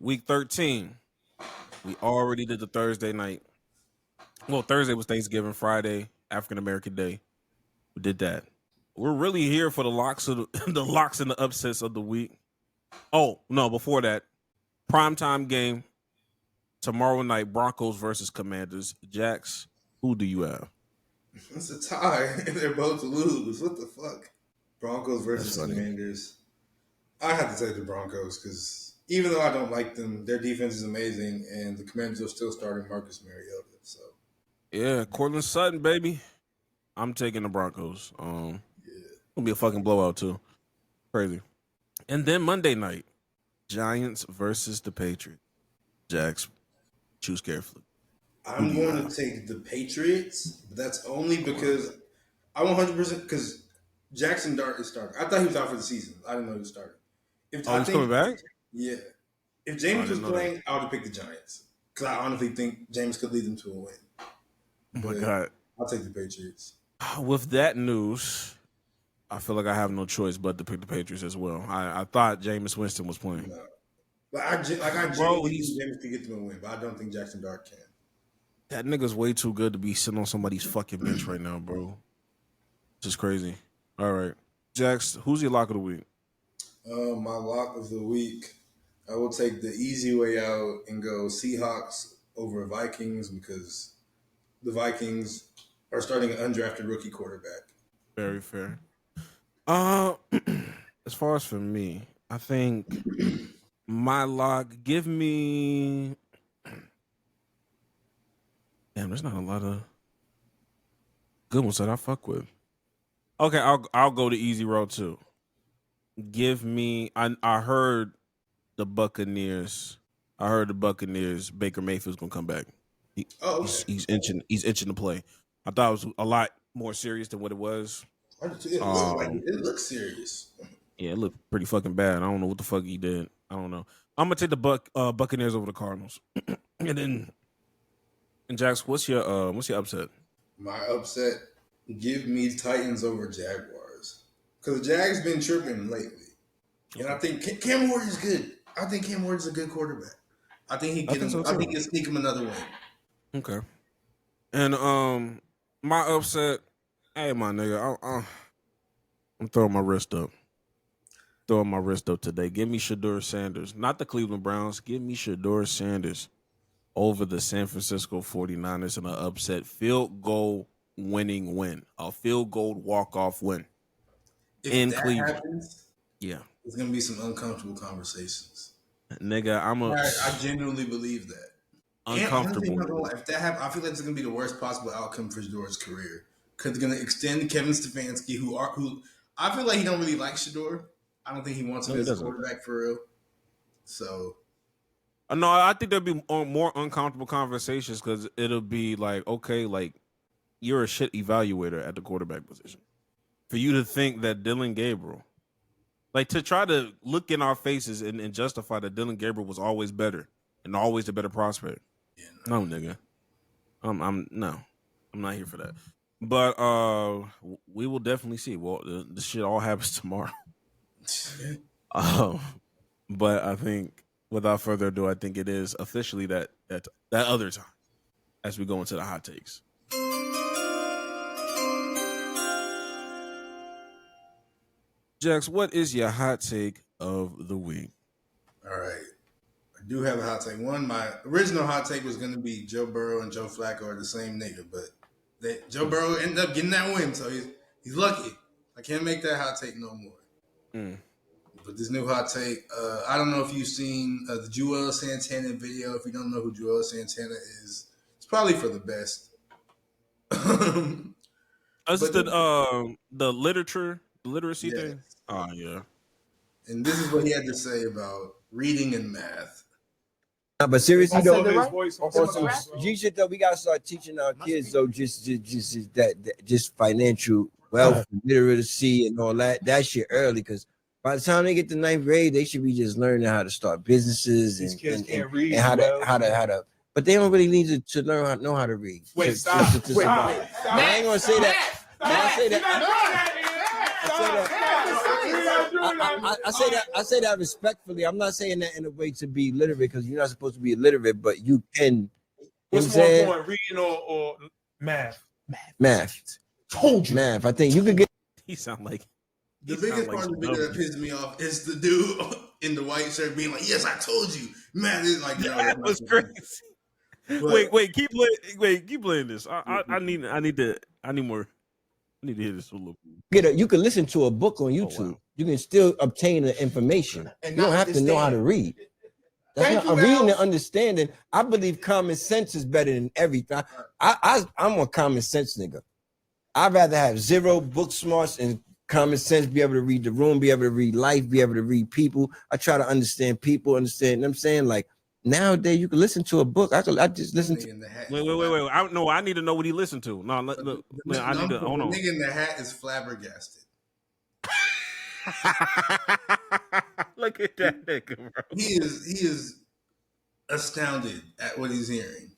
Week 13. We already did the Thursday night. Well, Thursday was Thanksgiving, Friday, African American Day. We did that. We're really here for the locks of the locks and the upsets of the week. Oh, no, before that, primetime game tomorrow night, Broncos versus Commanders. Jax, who do you have? It's a tie, and they're both lose. What the fuck? Broncos versus Commanders. I have to take the Broncos because even though I don't like them, their defense is amazing, and the Commanders are still starting Marcus Mariota. So yeah, Cortland Sutton, baby. I'm taking the Broncos. It'll be a fucking blowout too. Crazy. And then Monday night, Giants versus the Patriots. Jax, choose carefully. I'm going to take the Patriots, but that's only because I 100% because Jackson Dart is starting. I thought he was out for the season. I didn't know he was starting. He's coming back? Yeah. If James was playing, I would have picked the Giants because I honestly think James could lead them to a win. Oh my God. I'll take the Patriots. With that news, I feel like I have no choice but to pick the Patriots as well. I thought Jameis Winston was playing. No. But I genuinely think James could get them a win, but I don't think Jackson Dart can. That nigga's way too good to be sitting on somebody's fucking bench right now, bro. Just crazy. All right. Jax, who's your lock of the week? My lock of the week, I will take the easy way out and go Seahawks over Vikings because the Vikings are starting an undrafted rookie quarterback. Very fair. As far as for me, I think my lock, give me... Damn, there's not a lot of good ones that I fuck with. Okay, I'll go the easy road too. Give me... I heard the Buccaneers. Baker Mayfield's gonna come back. He's itching to play. I thought it was a lot more serious than what it was. It looks serious. Yeah, it looked pretty fucking bad. I don't know what the fuck he did. I don't know. I'm gonna take the Buccaneers over the Cardinals. And Jax, what's your upset? My upset, give me Titans over Jaguars. Because the Jags been tripping lately. And I think Cam Ward is good. I think Cam Ward is a good quarterback. I think he'll sneak him another win. Okay. And my upset, hey my nigga, I'm throwing my wrist up. Today. Give me Shedeur Sanders. Not the Cleveland Browns. Give me Shedeur Sanders over the San Francisco 49ers in an upset field goal winning win. A field goal walk-off win. If that Cleveland happens, yeah. There's going to be some uncomfortable conversations. Nigga, I genuinely believe that. Uncomfortable. If that happens, I feel like it's going to be the worst possible outcome for Shedeur's career. Because it's going to extend Kevin Stefanski, who I feel like he don't really like Shedeur. I don't think he wants him as a quarterback for real. So No, I think there'll be more uncomfortable conversations because it'll be like, okay, like you're a shit evaluator at the quarterback position. For you to think that Dylan Gabriel, like to try to look in our faces and justify that Dylan Gabriel was always better and always the better prospect. No, nigga. I'm not here for that. But we will definitely see. Well, the shit all happens tomorrow. But I think without further ado, I think it is officially that other time as we go into the hot takes. Jax, what is your hot take of the week? All right. I do have a hot take. One, my original hot take was going to be Joe Burrow and Joe Flacco are the same nigga, but Joe Burrow ended up getting that win, so he's lucky. I can't make that hot take no more. But this new hot take, I don't know if you've seen the Joel Santana video. If you don't know who Joel Santana is, it's probably for the best. Is it the literacy thing? Oh, yeah. And this is what he had to say about reading and math. But seriously though, G shit though, we gotta start teaching our kids though, just financial wealth, literacy, and all that shit early. Because by the time they get to 9th grade, they should be just learning how to start businesses and how to. But they don't really need to learn know how to read. Wait, stop. I ain't gonna say that. I say that respectfully. I'm not saying that in a way to be literate because you're not supposed to be illiterate, but you can. What's more important, reading or math? Math. Told you. Math. I think you could get. He sound like the biggest part of the video that pisses me off is the dude in the white shirt being like, "Yes, I told you." Man, it's like that was crazy. But, wait, keep playing this. I need more. I need to hear this a little bit. You can listen to a book on YouTube. Oh, wow. You can still obtain the information. You don't have to know how to read. That's not reading and understanding. I believe common sense is better than everything. I'm a common sense nigga. I'd rather have zero book smarts and common sense, be able to read the room, be able to read life, be able to read people. I try to understand people, understand. You know what I'm saying? Like nowadays, you can listen to a book. I just listen to. Wait. I need to know what he listened to. No, look, I need to. Hold on. The nigga in the hat is flabbergasted. Look at that nigga, bro. He is astounded at what he's hearing.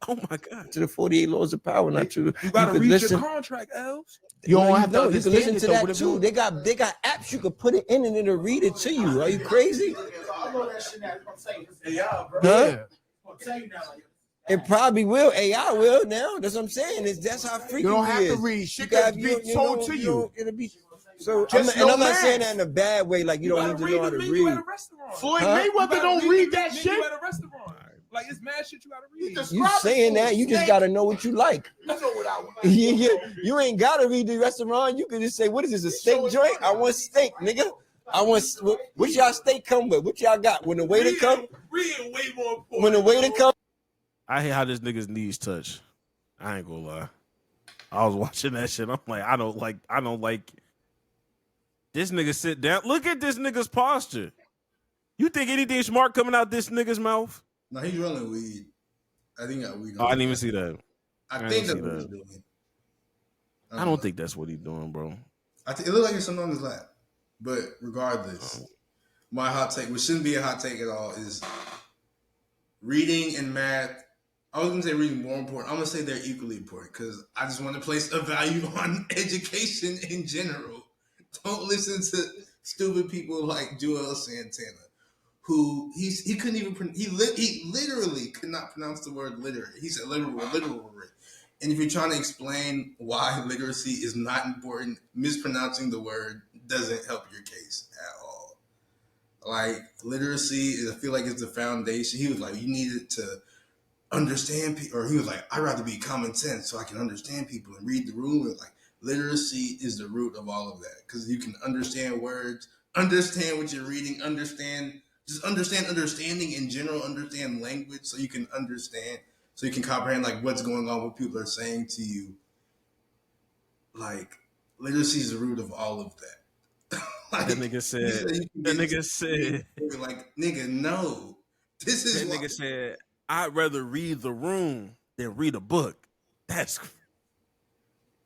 Oh my god! To the 48 laws of power, not true. You gotta read your contract, Els. You don't have to. You can listen to that too. They got apps you can put it in and it'll read it to you. Are you crazy? Huh? It probably will. AI will now. That's what I'm saying. That's how freaky you don't have to read. Shit that be told to you. It'll be so. I'm not saying that in a bad way. Like you don't need to know how to read. Floyd Mayweather don't read that shit. At a restaurant. Like it's mad shit you gotta read. You saying that? You just gotta know what you like. You ain't gotta read the restaurant. You can just say, "What is this? A steak joint? I want steak, nigga. I want. What y'all steak come with? What y'all got? When the waiter come, reading way more important. When the waiter come, I hate how this nigga's knees touch. I ain't gonna lie. I was watching that shit. I'm like, I don't like. This nigga sit down. Look at this nigga's posture. You think anything smart coming out this nigga's mouth? No, he's rolling weed. I think he got weed. I didn't even see that. I think that's what he's doing. I don't think that's what he's doing, bro. It looks like it's something on his lap. But regardless, my hot take, which shouldn't be a hot take at all, is reading and math. I was going to say reading more important. I'm going to say they're equally important because I just want to place a value on education in general. Don't listen to stupid people like Joel Santana, who he couldn't even he literally could not pronounce the word literate. He said literal. And if you're trying to explain why literacy is not important, mispronouncing the word doesn't help your case at all. Like literacy, I feel like it's the foundation. He was like, you needed to understand people, or he was like, I'd rather be common sense so I can understand people and read the room. And like literacy is the root of all of that because you can understand words, understand what you're reading, understanding in general, understand language so you can understand, so you can comprehend like what's going on, what people are saying to you. Like literacy is the root of all of that. Like, That nigga said. That nigga said. Like, nigga, no. This is that what nigga said. I'd rather read The Room than read a book. That's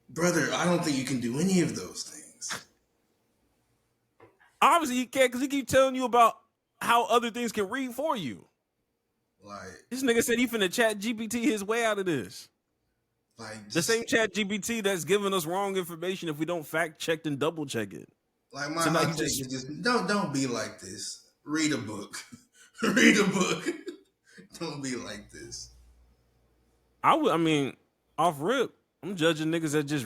brother. I don't think you can do any of those things. Obviously he can't because he keep telling you about how other things can read for you. Like, this nigga said he finna chat GPT his way out of this. Like, the same chat GPT that's giving us wrong information if we don't fact check and double check it. Like, my hot take is just don't be like this. Read a book. Read a book. Don't be like this. I mean, off rip, I'm judging niggas that just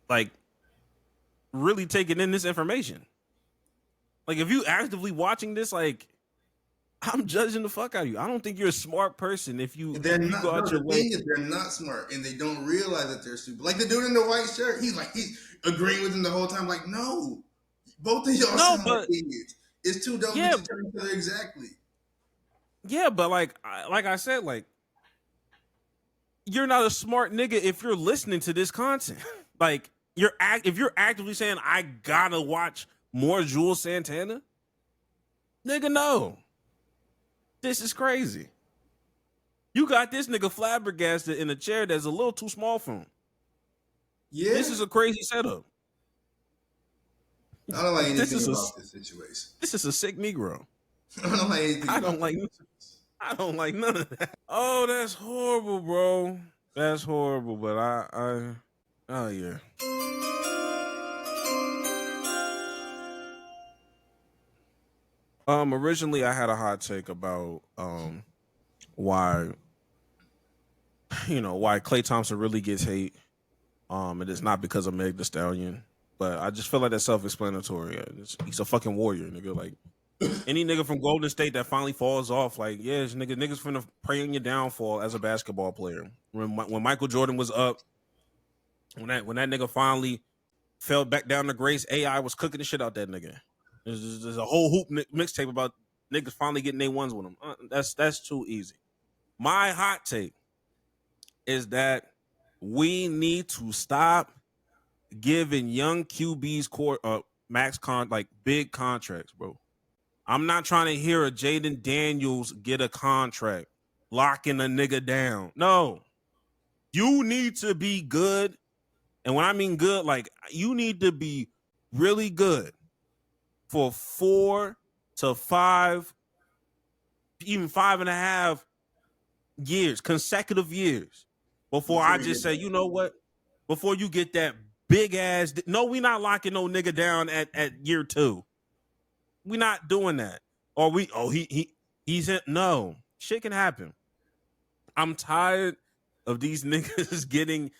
like really taking in this information. Like, if you actively watching this, like, I'm judging the fuck out of you. I don't think you're a smart person if you, they're if you not, go out no, your the way. thing is, they're not smart and they don't realize that they're stupid. Like the dude in the white shirt, he's agreeing with him the whole time. Like, no, both of y'all sound like idiots. It's two dumb bitches telling each other exactly. Yeah, but like I said, like, you're not a smart nigga if you're listening to this content. Like, if you're actively saying I gotta watch more Jules Santana, nigga, no. This is crazy. You got this nigga flabbergasted in a chair that's a little too small for him. Yeah. This is a crazy setup. I don't like anything about this situation. This is a sick Negro. I don't like anything. I don't like none of that. Oh, that's horrible, bro. That's horrible, but oh yeah. Originally I had a hot take about why Klay Thompson really gets hate. And it's not because of Meg Thee Stallion, but I just feel like that's self-explanatory. He's a fucking warrior, nigga. Like, any nigga from Golden State that finally falls off, like, yes, niggas finna prey on your downfall as a basketball player. When Michael Jordan was up, when that nigga finally fell back down to grace, AI was cooking the shit out that nigga. There's a whole hoop mixtape about niggas finally getting their ones with him. That's too easy. My hot take is that we need to stop giving young QBs big contracts, bro. I'm not trying to hear a Jaden Daniels get a contract, locking a nigga down. No. You need to be good. And when I mean good, like, you need to be really good for 4 to 5, even 5.5 years, consecutive years, before I just say, you know what? Before you get that big ass, no, we not locking no nigga down at year 2. We not doing that. Or he's in. No, shit can happen. I'm tired of these niggas getting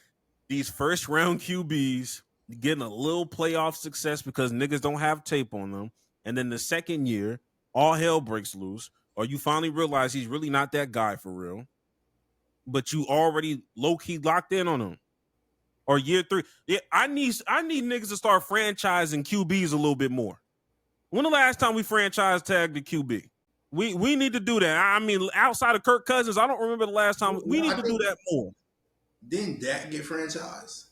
these first round QBs, getting a little playoff success because niggas don't have tape on them. And then the second year, all hell breaks loose, or you finally realize he's really not that guy for real, but you already low-key locked in on him. Or year 3. Yeah, I need niggas to start franchising QBs a little bit more. When the last time we franchise tagged the QB? We need to do that. I mean, outside of Kirk Cousins, I don't remember the last time. We need to do that more. Didn't Dak get franchised?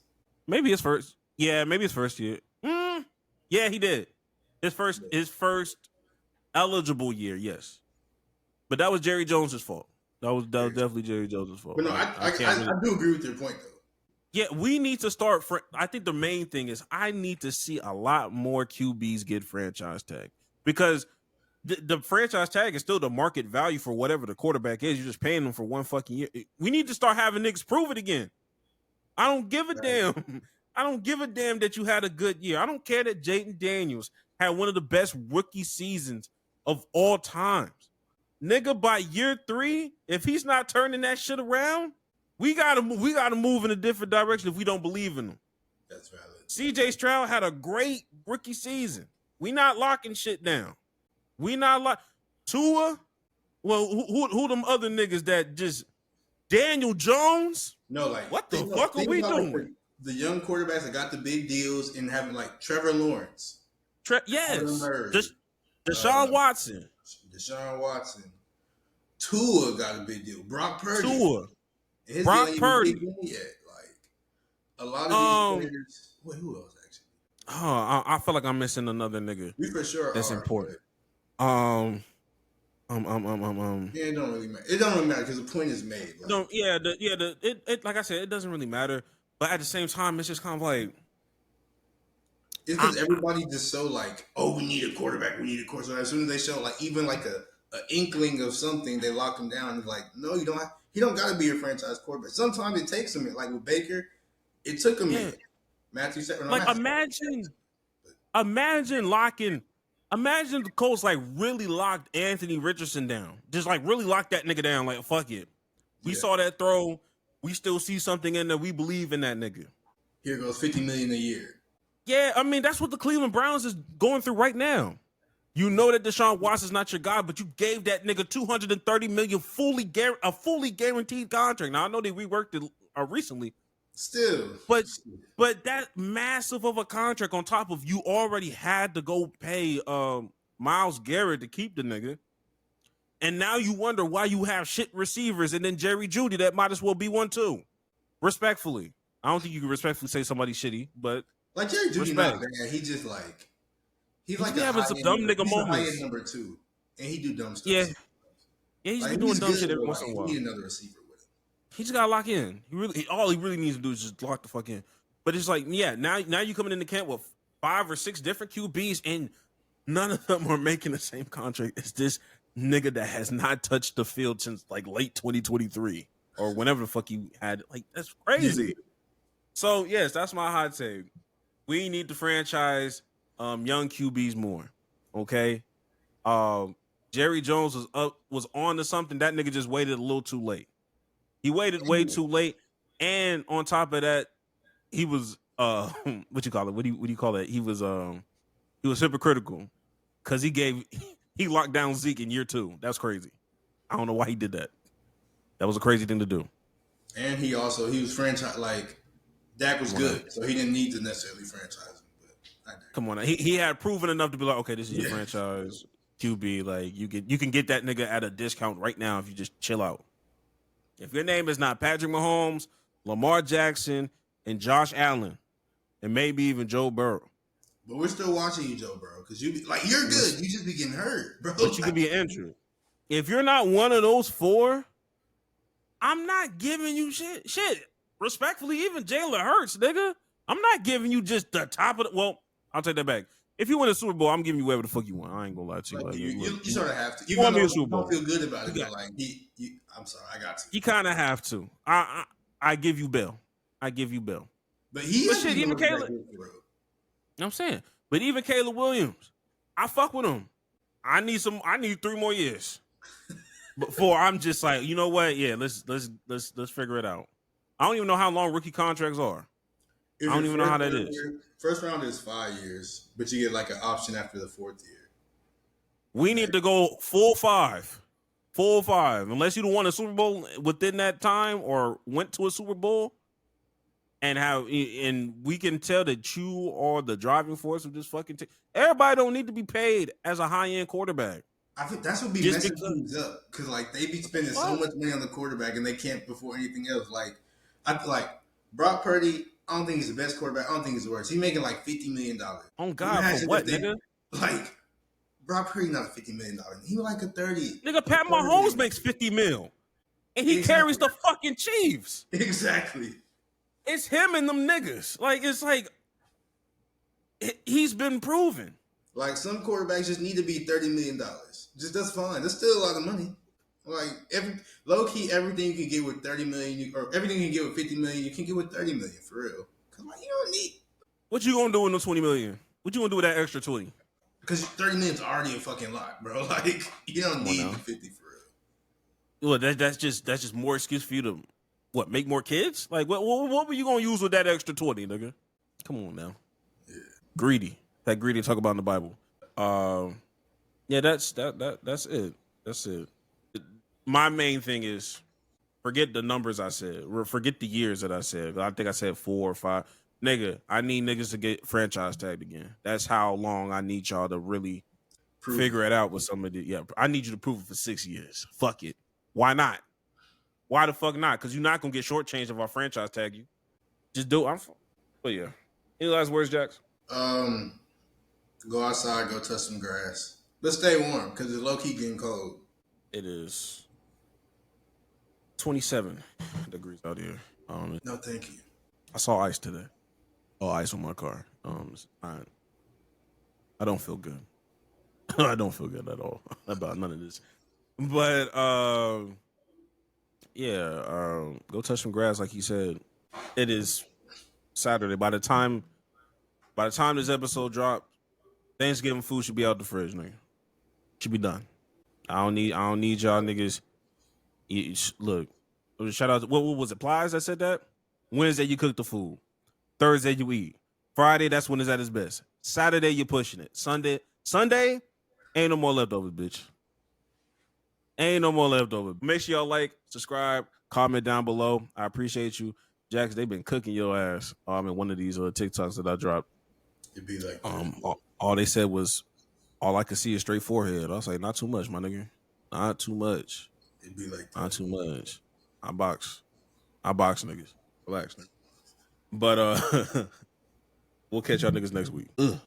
Maybe his first. Yeah, maybe his first year. Yeah, he did. His first eligible year, yes. But that was Jerry Jones's fault. That was definitely Jerry Jones's fault. But no, I do agree with your point, though. Yeah, we need to start. I think the main thing is I need to see a lot more QBs get franchise tag, because the franchise tag is still the market value for whatever the quarterback is. You're just paying them for one fucking year. We need to start having niggas prove it again. I don't give a damn. I don't give a damn that you had a good year. I don't care that Jaden Daniels had one of the best rookie seasons of all times. Nigga, by year 3, if he's not turning that shit around, we gotta move in a different direction if we don't believe in him. That's valid. CJ Stroud had a great rookie season. We not locking shit down. We not Tua. Well, who them other niggas that just Daniel Jones? No, like, what the fuck are we doing? Like the young quarterbacks that got the big deals and having like Trevor Lawrence. Yes. Deshaun Watson. Deshaun Watson. Tua got a big deal. Brock Purdy. Brock Purdy. Yet. Like, a lot of these players. Wait, who else actually? I feel like I'm missing another nigga. We for sure that's are. important. Yeah, it don't really matter. It don't really matter because the point is made. Like, No, yeah, it like I said, it doesn't really matter. But at the same time, it's just kind of like it's because everybody just so like, oh, we need a quarterback. We need a quarterback. So as soon as they show like even like a inkling of something, they lock him down. It's like, no, you don't. He don't got to be your franchise quarterback. Sometimes it takes him. Like with Baker, it took him. Yeah. Matthew said, like imagine locking. Imagine the Colts like really locked Anthony Richardson down. Just like really locked that nigga down. Like fuck it. We saw that throw. We still see something in there. We believe in that nigga. Here goes $50 million a year. Yeah, I mean that's what the Cleveland Browns is going through right now. You know that Deshaun Watson's not your guy, but you gave that nigga $230 million fully guaranteed contract. Now I know they reworked it recently. Still, but that massive of a contract on top of you already had to go pay Myles Garrett to keep the nigga, and now you wonder why you have shit receivers and then Jerry Jeudy that might as well be one too. Respectfully, I don't think you can respectfully say somebody's shitty, but like Jerry Jeudy not bad. He just like he's like having some dumb nigga moments. He's number 2, and he do dumb stuff. Yeah, he's like, doing dumb shit every once in a while. He need another receiver. He just gotta lock in. All he really needs to do is just lock the fuck in. But it's like, yeah, now you coming into camp with 5 or 6 different QBs, and none of them are making the same contract as this nigga that has not touched the field since like late 2023 or whenever the fuck you had. Like that's crazy. So yes, that's my hot take. We need to franchise young QBs more. Okay. Jerry Jones was on to something. That nigga just waited a little too late. He waited way too late, and on top of that, he was what you call it? What do you call it? He was hypocritical because he locked down Zeke in year 2. That's crazy. I don't know why he did that. That was a crazy thing to do. And he was franchise like Dak was good, so he didn't need to necessarily franchise him. But come on, he had proven enough to be like, okay, this is your franchise QB. Like you can get that nigga at a discount right now if you just chill out. If your name is not Patrick Mahomes, Lamar Jackson, and Josh Allen, and maybe even Joe Burrow. But we're still watching you, Joe Burrow, because you're good. You just be getting hurt, bro. But you could be injured. If you're not one of those 4, I'm not giving you shit. Respectfully, even Jalen Hurts, nigga. I'm not giving you just the top of the. Well, I'll take that back. If you win a Super Bowl, I'm giving you whatever the fuck you want. I ain't gonna lie to you. Like, you sort of have to. You want me a Super Bowl? I don't feel good about it. But like, I'm sorry, I got to. You kind of have to. I give you Bill. I give you Bill. But shit, even Caleb. I'm saying, but even Caleb Williams, I fuck with him. I need 3 more years before I'm just like, you know what? Yeah, let's figure it out. I don't even know how long rookie contracts are. I don't even know how that is. First round is 5 years, but you get like an option after the 4th year. We need to go full 5. Unless you don't won a Super Bowl within that time or went to a Super Bowl, and we can tell that you are the driving force of this fucking team. Everybody don't need to be paid as a high-end quarterback. I think that's what be messing things up because like they be spending so much money on the quarterback and they can't before anything else. Like I feel like Brock Purdy. I don't think he's the best quarterback. I don't think he's the worst. He's making like $50 million. Oh God, for what, nigga? Like Brock Purdy not a $50 million. He was like a 30. Nigga, Pat Mahomes makes $50 million, and he carries the fucking Chiefs. Exactly. It's him and them niggas. Like it's like he's been proven. Like some quarterbacks just need to be $30 million. Just that's fine. That's still a lot of money. Like low key, everything you can get with $30 million, or everything you can get with $50 million, you can get with $30 million for real. Come on, you don't need. What you gonna do with the $20 million? What you gonna do with that extra 20? Because $30 million is already a fucking lot, bro. Like you don't need the 50 for real. Well, that's just more excuse for you to make more kids? Like what were you gonna use with that extra 20, nigga? Come on now. Yeah. Greedy. That greedy talk about in the Bible. Yeah, that's it. That's it. My main thing is forget the numbers I said. Forget the years that I said. I think I said 4 or 5. Nigga, I need niggas to get franchise tagged again. That's how long I need y'all to really figure it out with somebody. Yeah, I need you to prove it for 6 years. Fuck it. Why not? Why the fuck not? Because you're not going to get shortchanged if I franchise tag you. Just do it. But yeah. Any last words, Jax? Go outside, go touch some grass, but stay warm because it's low key getting cold. It is 27 degrees out here. No, thank you. I saw ice today. Oh, ice on my car. I don't feel good. I don't feel good at all about none of this. But go touch some grass, like he said. It is Saturday. By the time this episode drops, Thanksgiving food should be out the fridge, nigga. Should be done. I don't need y'all niggas. Look, shout out. What was it? Plies that said that. Wednesday you cook the food. Thursday you eat. Friday that's when it's at its best. Saturday you're pushing it. Sunday ain't no more leftovers, bitch. Ain't no more leftovers. Make sure y'all like, subscribe, comment down below. I appreciate you, Jax. They've been cooking your ass. In one of these TikToks that I dropped. It'd be like all they said was, all I could see is straight forehead. I was like, not too much, my nigga. Not too much. It'd be like not too much. I box niggas. Relax, nigga. But we'll catch y'all niggas next week. Ugh.